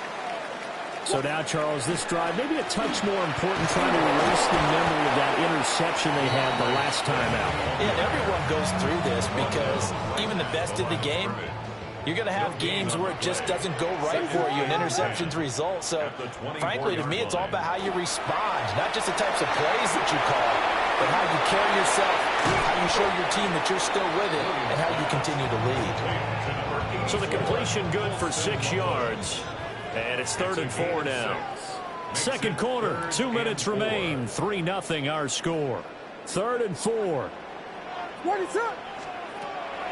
So now, Charles, this drive maybe a touch more important, trying to erase the memory of that interception they had the last time out. Yeah, and everyone goes through this because even the best in the game, you're going to have games where it just doesn't go right for you, and interceptions result. So, frankly, to me, it's all about how you respond, not just the types of plays that you call, but how you carry yourself, how you show your team that you're still with it, and how you continue to lead. So the completion good for 6 yards. And it's 3rd and 4 now. Second quarter, 2 minutes remain. 3-0 our score. 3rd and 4. What is up?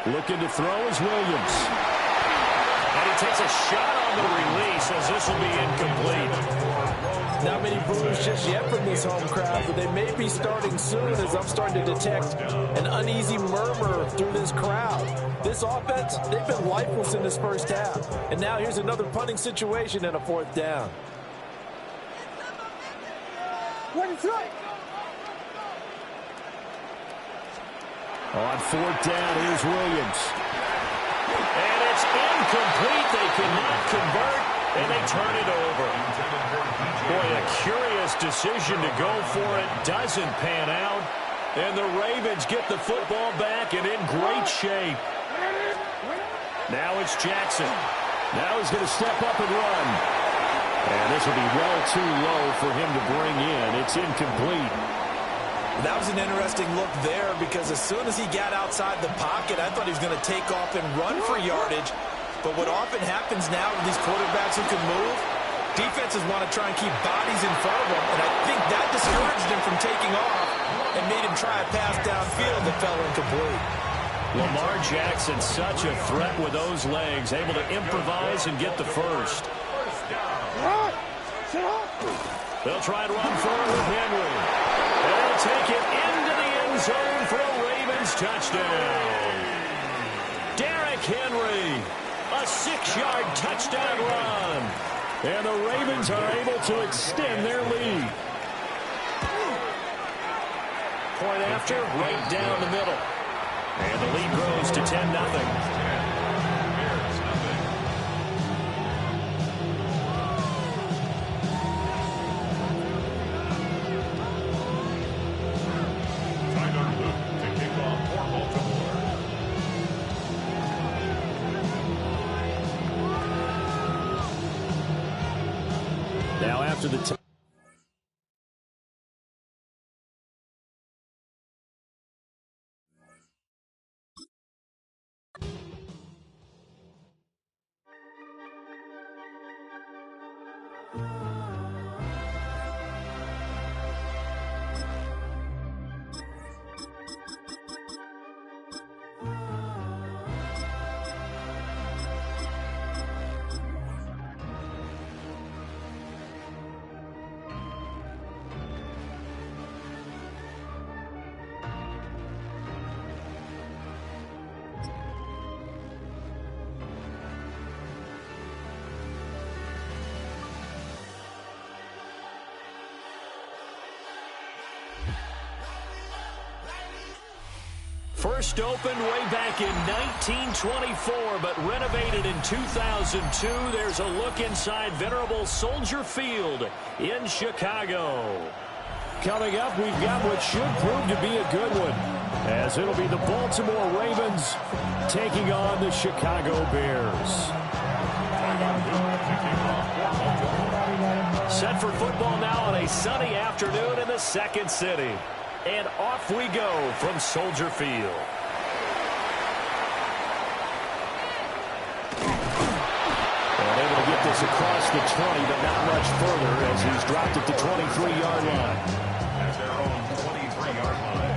Looking to throw is Williams. And he takes a shot on the release as this will be incomplete. Not many boos just yet from this home crowd, but they may be starting soon as I'm starting to detect an uneasy murmur through this crowd. This offense, they've been lifeless in this first half. And now here's another punting situation and a 4th down. What is up? On 4th down, here's Williams. And it's incomplete. They cannot convert, and they turn it over. Boy, a curious decision to go for it. Doesn't pan out. And the Ravens get the football back and in great shape. Now it's Jackson. Now he's going to step up and run. And this will be well too low for him to bring in. It's incomplete. That was an interesting look there because as soon as he got outside the pocket, I thought he was going to take off and run for yardage. But what often happens now with these quarterbacks who can move, defenses want to try and keep bodies in front of them, and I think that discouraged him from taking off and made him try a pass downfield that fell incomplete. Lamar Jackson, such a threat with those legs, able to improvise and get the first. They'll try and run forward with Henry. They'll take it into the end zone for a Ravens touchdown. Derrick Henry, a 6-yard touchdown run. And the Ravens are able to extend their lead. point after, right down the middle. And the lead grows to 10-0. Now after the first opened way back in 1924, but renovated in 2002. There's a look inside venerable Soldier Field in Chicago. Coming up, we've got what should prove to be a good one, as it'll be the Baltimore Ravens taking on the Chicago Bears. Set for football now on a sunny afternoon in the second city. And off we go from Soldier Field. And able to get this across the 20, but not much further as he's dropped at the 23-yard line. At their own 23-yard line.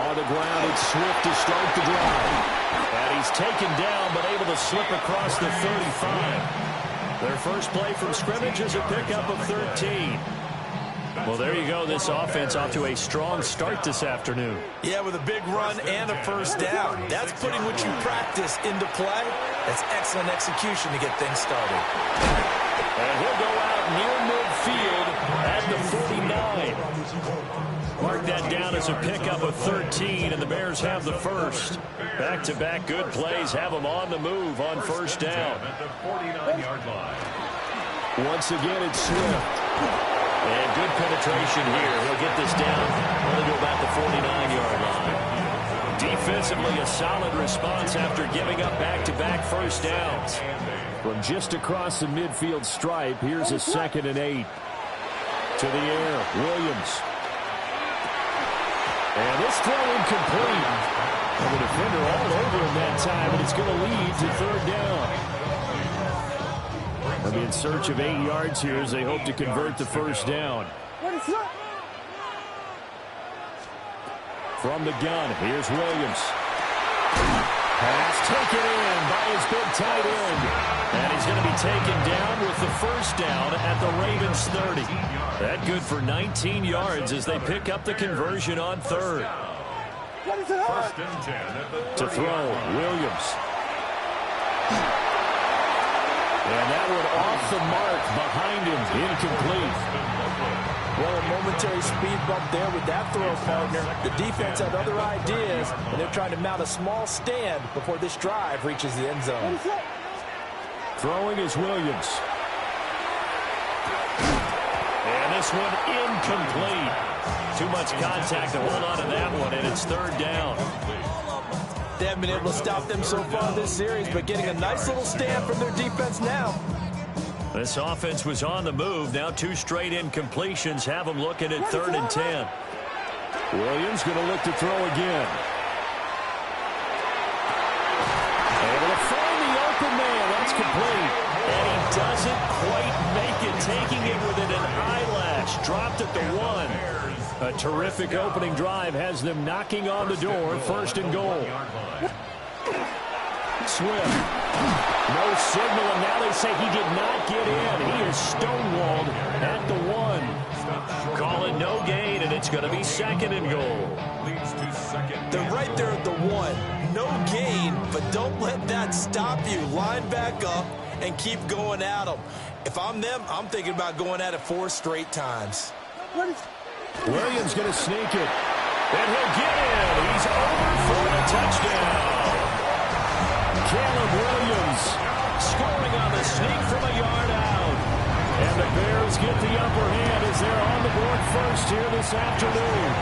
On the ground, it's Swift to start the drive. And he's taken down, but able to slip across the 35. Their first play from scrimmage is a pickup of 13. Well, there you go. This offense off to a strong start this afternoon. Yeah, with a big run and a first down. That's putting what you practice into play. That's excellent execution to get things started. And he'll go out near midfield at the 49. Mark that down as a pickup of 13, and the Bears have the first. Back-to-back good plays have them on the move on first down. At the 49-yard line. Once again, it's Swift. And good penetration here. He'll get this down only to about the 49-yard line. Defensively, a solid response after giving up back-to-back first downs. From just across the midfield stripe, here's a 2nd and 8. To the air, Williams. And this throw incomplete. And the defender all over him that time, and it's going to lead to third down. They'll be in search of 8 yards here as they hope to convert the first down. From the gun, here's Williams. Pass taken in by his big tight end. And he's going to be taken down with the first down at the Ravens 30. That good for 19 yards as they pick up the conversion on third. First and 10 at the 30. To throw, Williams. And that one off the mark behind him, incomplete. Well, a momentary speed bump there with that throw, partner. The defense had other ideas, and they're trying to mount a small stand before this drive reaches the end zone. Throwing is Williams. And this one incomplete. Too much contact to hold on to that one, and it's third down. They haven't been able to stop them so far this series, but getting a nice little stand from their defense now. This offense was on the move. Now 2 straight incompletions have them looking at 3rd and 10. Williams going to look to throw again. Able to find the open man. That's complete. And he doesn't quite make it, taking it within an eyelash. Dropped at the 1. A terrific opening drive has them knocking on the door. 1st and goal. Swift. No signal, and now they say he did not get in. He is stonewalled at the 1. Call it no gain, and it's going to be 2nd and goal. Leads to 2nd. They're right there at the 1. No gain, but don't let that stop you. Line back up and keep going at them. If I'm them, I'm thinking about going at it 4 straight times. Williams going to sneak it. And he'll get in. He's over for the touchdown. Caleb Williams scoring on the sneak from a yard out. And the Bears get the upper hand as they're on the board first here this afternoon.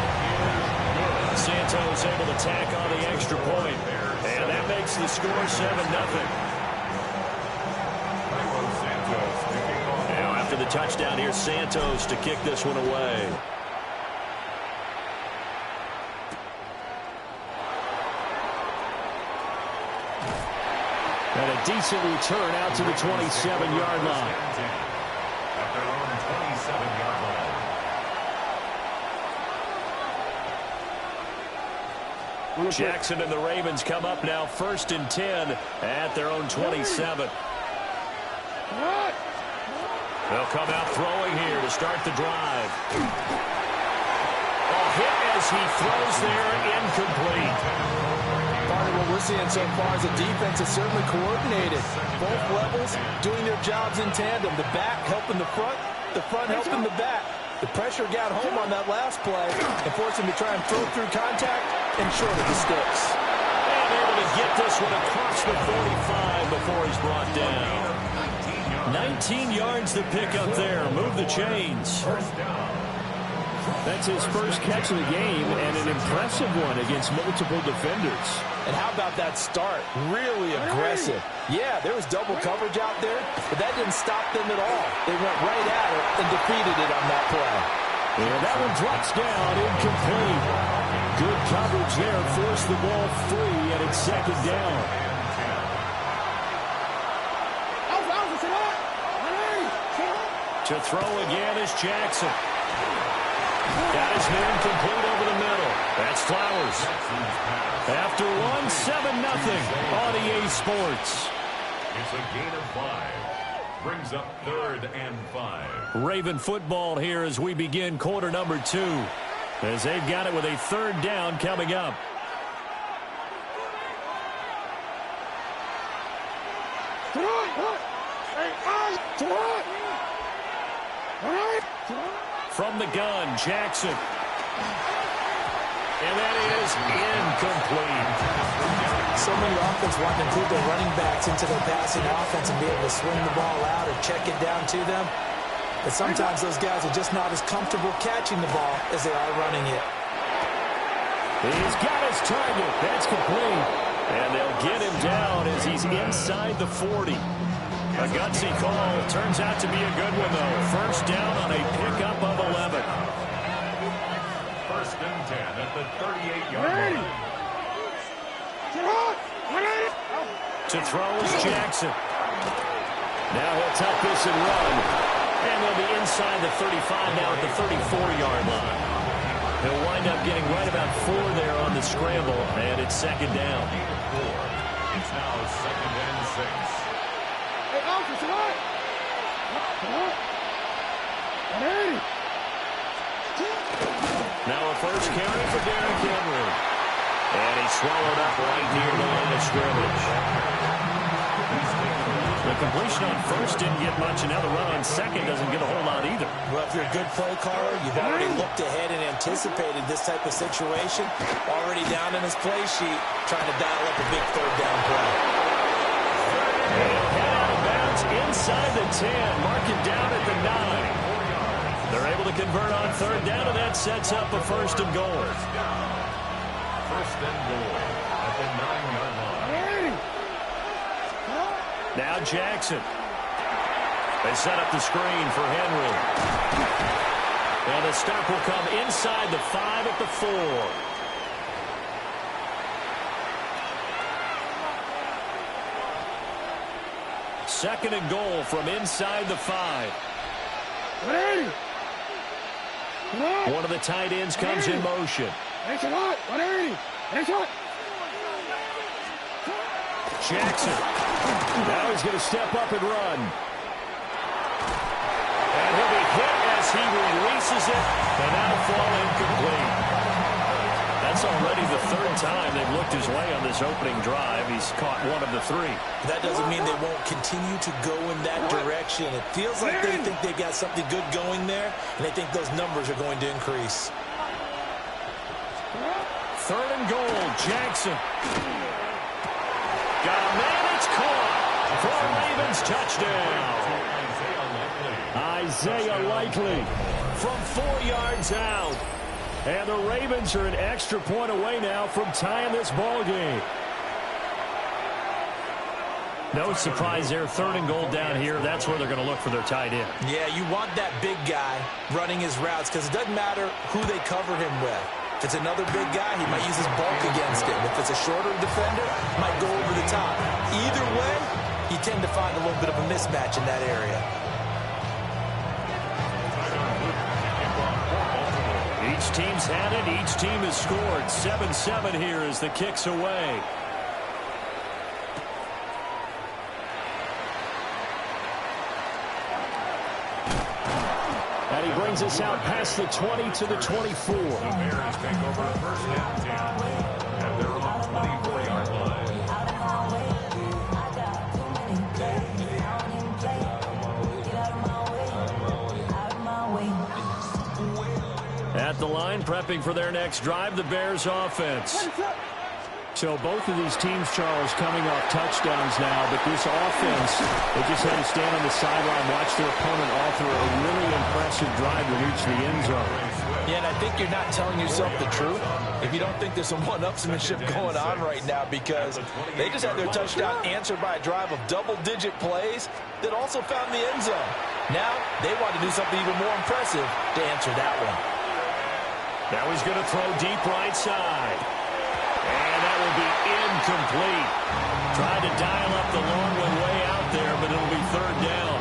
Santos able to tack on the extra point. And that makes the score 7-0. Now after the touchdown, here's Santos to kick this one away. And a decent return out to the 27-yard line. At their own 27-yard line. Jackson and the Ravens come up now 1st and 10 at their own 27. They'll come out throwing here to start the drive. A hit as he throws there, incomplete. Part of what we're seeing so far is the defense is certainly coordinated. Both levels doing their jobs in tandem. The back helping the front helping the back. The pressure got home on that last play and forced him to try and throw through contact and short of the sticks. And able to get this one across the 45 before he's brought down. 19 yards to pick up there. Move the chains. That's his first catch of the game and an impressive one against multiple defenders. And how about that start? Really aggressive. Yeah, there was double coverage out there, but that didn't stop them at all. They went right at it and defeated it on that play. And that one drops down, incomplete. Good coverage there, forced the ball free, and it's 2nd down. To throw again is Jackson. Got his man complete over the middle. That's Flowers. After 1, 7-0 on EA Sports. It's a gain of 5. Brings up 3rd and 5. Raven football here as we begin quarter number 2. As they've got it with a 3rd down coming up. From the gun, Jackson. And that is incomplete. So many offenses want to include their running backs into their passing offense and be able to swing the ball out or check it down to them. But sometimes those guys are just not as comfortable catching the ball as they are running it. He's got his target. That's complete. And they'll get him down as he's inside the 40. A gutsy call. Turns out to be a good one, though. 1st down on a pickup of 11. 1st and 10 at the 38-yard line. To throw is Jackson. Now he'll tuck this and run. And they'll be inside the 35 now at the 34-yard line. He'll wind up getting right about 4 there on the scramble, and it's 2nd down. It's now 2nd and 6. Now a first carry for Derrick Henry. And he's swallowed up right near the line of scrimmage. The completion on 1st didn't get much, and now the run on 2nd doesn't get a whole lot either. Well, if you're a good play caller, you've already looked ahead and anticipated this type of situation. Already down in his play sheet, trying to dial up a big 3rd down play. They'll head out of bounds inside the 10, mark it down at the 9. They're able to convert on 3rd down, and that sets up a 1st and goal. 1st and goal at the 9-yard line. Now Jackson. They set up the screen for Henry. And the stop will come inside the 5 at the 4. Second and goal from inside the 5. One of the tight ends comes in motion. Jackson. Now he's going to step up and run. And he'll be hit as he releases it. And that'll fall incomplete. That's already the third time they've looked his way on this opening drive. He's caught one of the three. That doesn't mean they won't continue to go in that direction. It feels like they think they've got something good going there, and they think those numbers are going to increase. Third and goal, Jackson. Got a man, it's caught for a Ravens touchdown. Isaiah Likely from 4 yards out. And the Ravens are an extra point away now from tying this ball game. No surprise there, third and goal down here. That's where they're going to look for their tight end. Yeah, you want that big guy running his routes because it doesn't matter who they cover him with. If it's another big guy, he might use his bulk against him. If it's a shorter defender, might go over the top. Either way, you tend to find a little bit of a mismatch in that area. Each team's had it. Each team has scored. 7-7 here as the kick's away. And he brings us out past the 20 to the 24. The Bears take over first and 10 at their own 24-yard line. At the line, prepping for their next drive, the Bears offense. So both of these teams, Charles, coming off touchdowns now, but this offense, they just had to stand on the sideline, watch their opponent author a really impressive drive to reach the end zone. Yeah, and I think you're not telling yourself the truth if you don't think there's some one-upsmanship going on right now, because they just had their touchdown answered by a drive of double-digit plays that also found the end zone. Now they want to do something even more impressive to answer that one. Now he's going to throw deep right side. And that will be incomplete. Tried to dial up the long one way out there, but it'll be third down.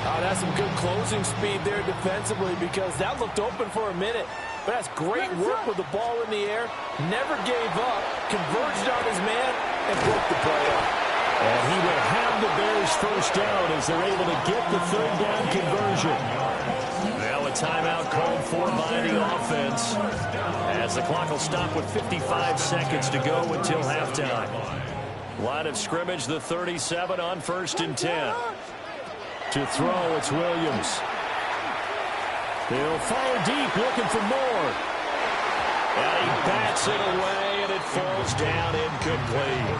Oh, that's some good closing speed there defensively, because that looked open for a minute. But that's great work with the ball in the air. Never gave up, converged on his man, and broke the play up. And he will have the Bears first down as they're able to get the third down conversion. Now a timeout called for by the offense, as the clock will stop with 55 seconds to go until halftime. Line of scrimmage, the 37 on first and 10. To throw, it's Williams. They'll fire deep, looking for more. And he bats it away, and it falls down incomplete.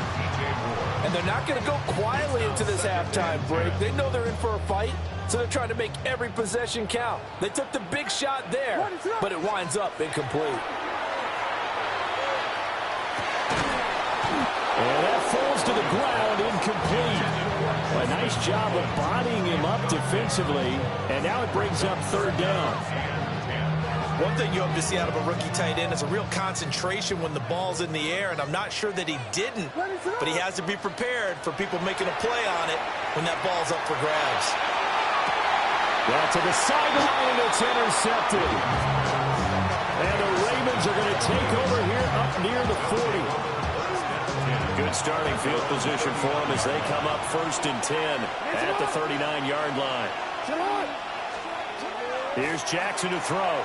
And they're not going to go quietly into this halftime break. They know they're in for a fight, so they're trying to make every possession count. They took the big shot there, but it winds up incomplete. And that falls to the ground, incomplete. A nice job of bodying him up defensively, and now it brings up third down. One thing you hope to see out of a rookie tight end is a real concentration when the ball's in the air, and I'm not sure that he didn't, but he has to be prepared for people making a play on it when that ball's up for grabs. Well, to the sideline, and it's intercepted. And the Ravens are going to take over here up near the 40. Good starting field position for them as they come up first and 10 at the 39-yard line. Here's Jackson to throw.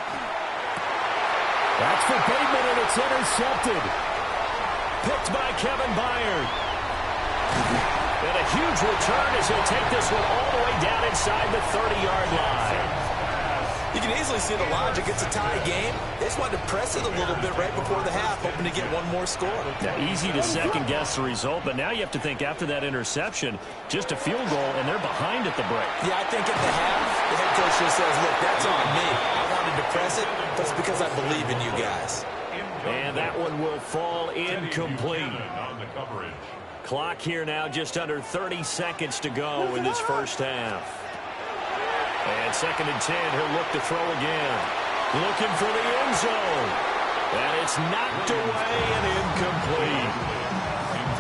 That's for Bateman, and it's intercepted. Picked by Kevin Byard. And a huge return as he'll take this one all the way down inside the 30-yard line. You can easily see the logic. It's a tie game. They just wanted to press it a little bit right before the half, hoping to get one more score. Now, easy to second-guess the result, but now you have to think after that interception, just a field goal, and they're behind at the break. Yeah, I think at the half, the head coach just says, look, that's on me. I wanted to press it. That's because I believe in you guys. And that one will fall incomplete. Clock here now, just under 30 seconds to go in this first half. And second and 10, he'll look to throw again. Looking for the end zone. And it's knocked away and incomplete.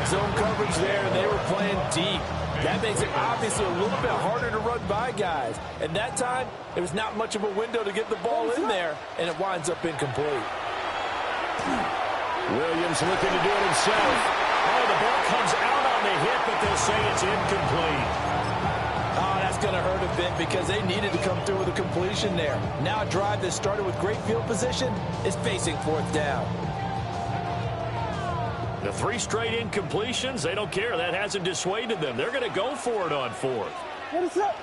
Zone coverage there, and they were playing deep. That makes it obviously a little bit harder to run by guys. And that time, it was not much of a window to get the ball in there, and it winds up incomplete. Williams looking to do it himself. Oh, the ball comes out on the hit, but they'll say it's incomplete. Oh, that's going to hurt a bit because they needed to come through with a completion there. Now a drive that started with great field position is facing 4th down. The 3 straight incompletions, they don't care. That hasn't dissuaded them. They're going to go for it on 4th. What is up?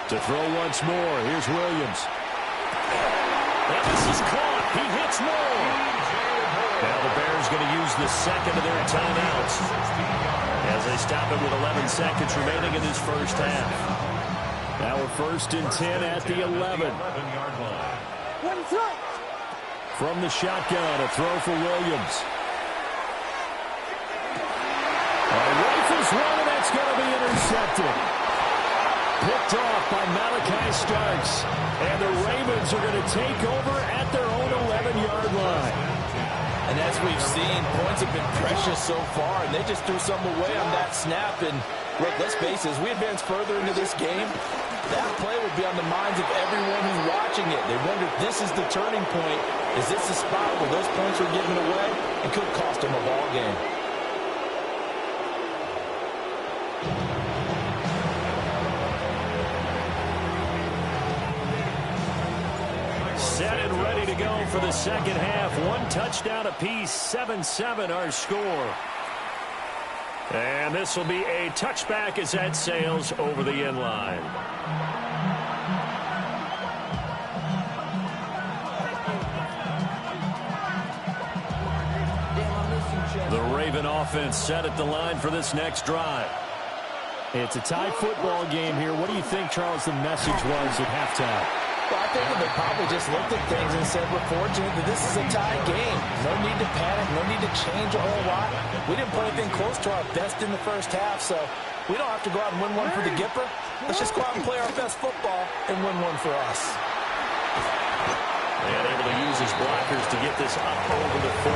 To throw once more, here's Williams. And this is caught. He hits more. Now the Bears going to use the second of their timeouts as they stop it with 11 seconds remaining in this first half. Now we're 1st and 10 at the 11. From the shotgun, a throw for Williams. Rifles one, and that's going to be intercepted. Picked off by Malachi Starks. And the Ravens are going to take over at their own 11-yard line. And as we've seen, points have been precious so far, and they just threw some away on that snap. And look, let's face it, as we advance further into this game, that play will be on the minds of everyone who's watching it. They wonder if this is the turning point. Is this the spot where those points are given away and could cost them a ball game? Set and ready to go for the second half. 1 touchdown apiece, 7-7 our score. And this will be a touchback as that sails over the end line. The Raven offense set at the line for this next drive. It's a tie football game here. What do you think, Charles, the message was at halftime? Well, I think they probably just looked at things and said, we're fortunate that this is a tie game. No need to panic, no need to change a whole lot. We didn't put anything close to our best in the first half, so we don't have to go out and win one for the Gipper. Let's just go out and play our best football and win one for us. And able to use his blockers to get this up over the 40.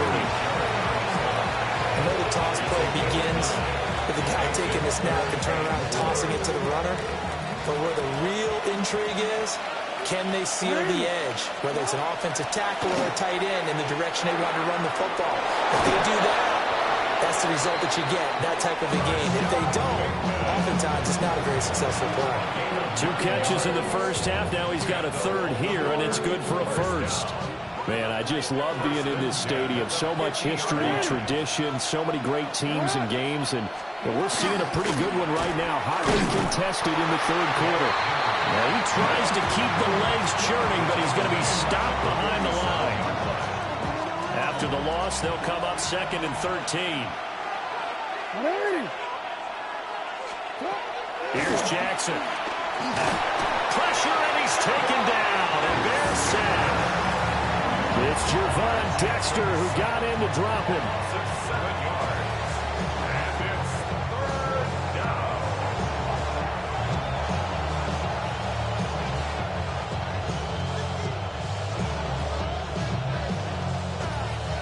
I know the toss play begins with the guy taking the snap and turning around and tossing it to the runner. But where the real intrigue is, can they seal the edge, whether it's an offensive tackle or a tight end, in the direction they want to run the football? If they do that, that's the result that you get, that type of a game. If they don't, oftentimes it's not a very successful play. 2 catches in the first half. Now he's got a 3rd here, and it's good for a 1st. Man, I just love being in this stadium. So much history, tradition, so many great teams and games, and we're seeing a pretty good one right now. Hotly contested in the 3rd quarter. Now he tries to keep the legs churning, but he's going to be stopped behind the line. After the loss, they'll come up 2nd and 13. Here's Jackson. Pressure, and he's taken down. And Bears sack. It's Javon Dexter who got in to drop him. 6-7 yards. And it's 3rd down.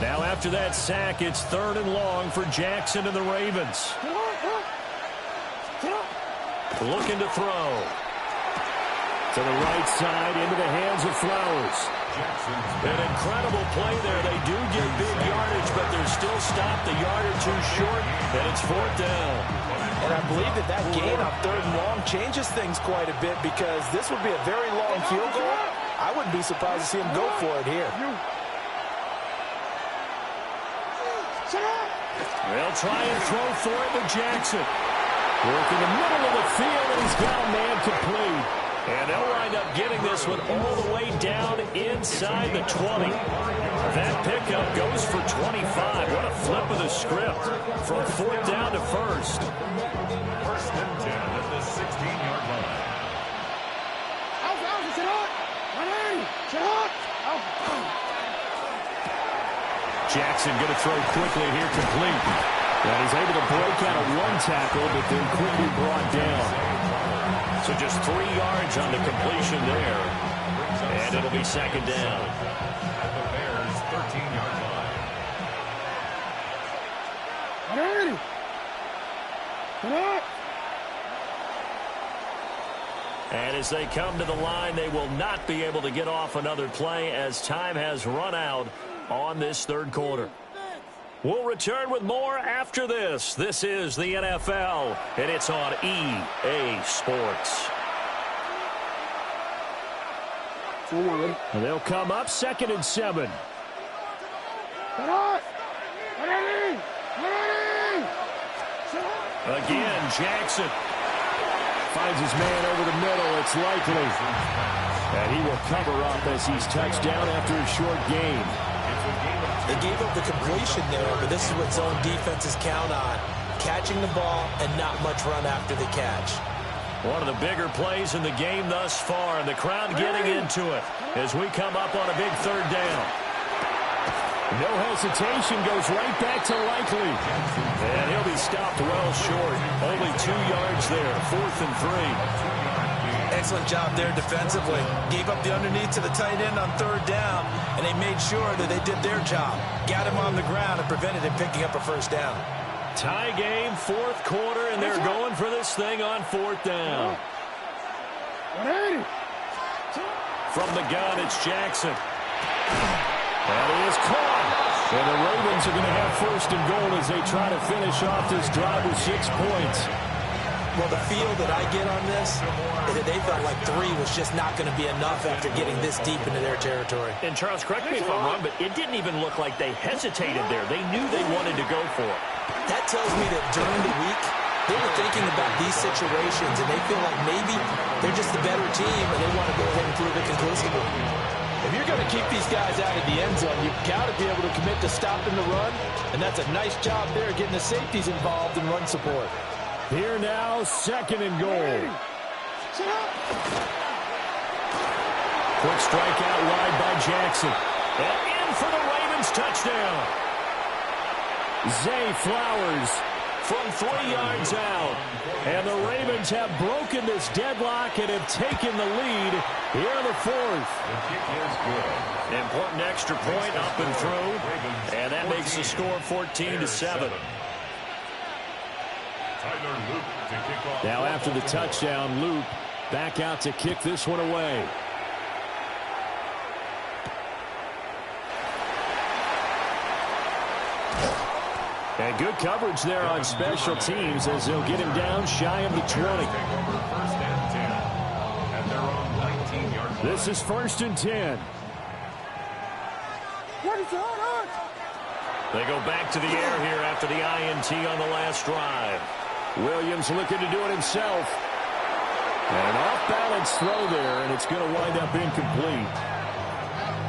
Now after that sack, it's 3rd and long for Jackson and the Ravens. Looking to throw. To the right side, into the hands of Flowers. An incredible play there. They do get big yardage, but they're still stopped a yard or 2 short, and it's 4th down. And I believe that gain on 3rd and long changes things quite a bit, because this would be a very long field goal. I wouldn't be surprised to see him go for it here. They'll try and throw for it with Jackson. Working the middle of the field, and he's got a man complete. And they'll wind up getting this one all the way down inside the 20. That pickup goes for 25. What a flip of the script from 4th down to 1st. 1st and 10 at the 16-yard line. Jackson going to throw quickly here, complete. And he's able to break out of 1 tackle, but then quickly brought down. So just 3 yards on the completion there. And it'll be 2nd down. At the Bears' 13-yard line. And as they come to the line, they will not be able to get off another play as time has run out on this 3rd quarter. We'll return with more after this. This is the NFL, and it's on EA Sports. And they'll come up 2nd and 7. Again, Jackson finds his man over the middle. It's likely. And he will cover up as he's touched down after a short gain. They gave up the completion there, but this is what zone defenses count on. Catching the ball and not much run after the catch. One of the bigger plays in the game thus far, and the crowd getting into it as we come up on a big 3rd down. No hesitation, goes right back to Likely. And he'll be stopped well short. Only 2 yards there, 4th and 3. Excellent job there defensively. Gave up the underneath to the tight end on 3rd down, and they made sure that they did their job. Got him on the ground and prevented him picking up a 1st down. Tie game, 4th quarter, and they're going for this thing on 4th down. From the gun, it's Jackson. And he is caught. And the Ravens are going to have 1st and goal as they try to finish off this drive with 6 points. Well, the feel that I get on this is that they felt like 3 was just not going to be enough after getting this deep into their territory. And Charles, correct me if I'm wrong, but it didn't even look like they hesitated there. They knew they wanted to go for it. That tells me that during the week, they were thinking about these situations, and they feel like maybe they're just the better team, and they want to go ahead and prove it conclusively. If you're going to keep these guys out of the end zone, you've got to be able to commit to stopping the run, and that's a nice job there getting the safeties involved in run support. Here now, 2nd and goal. Quick strike out wide by Jackson. And in for the Ravens touchdown. Zay Flowers from 3 yards out. And the Ravens have broken this deadlock and have taken the lead here in the 4th. Important extra point up and through. And that makes the score 14-7. Now after the touchdown, Loop back out to kick this one away. And good coverage there on special teams as they'll get him down shy of the 20. This is 1st and 10. They go back to the air here after the INT on the last drive. Williams looking to do it himself. And an off-balance throw there, and it's going to wind up incomplete.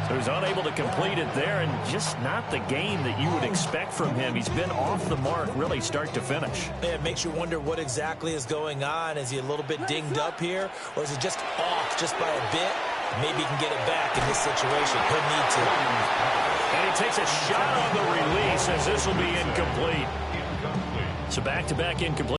So he's unable to complete it there, and just not the game that you would expect from him. He's been off the mark really start to finish. It makes you wonder what exactly is going on. Is he a little bit dinged up here, or is he just off just by a bit? Maybe he can get it back in this situation. He'll need to. And he takes a shot on the release as this will be incomplete. So back-to-back incomplete.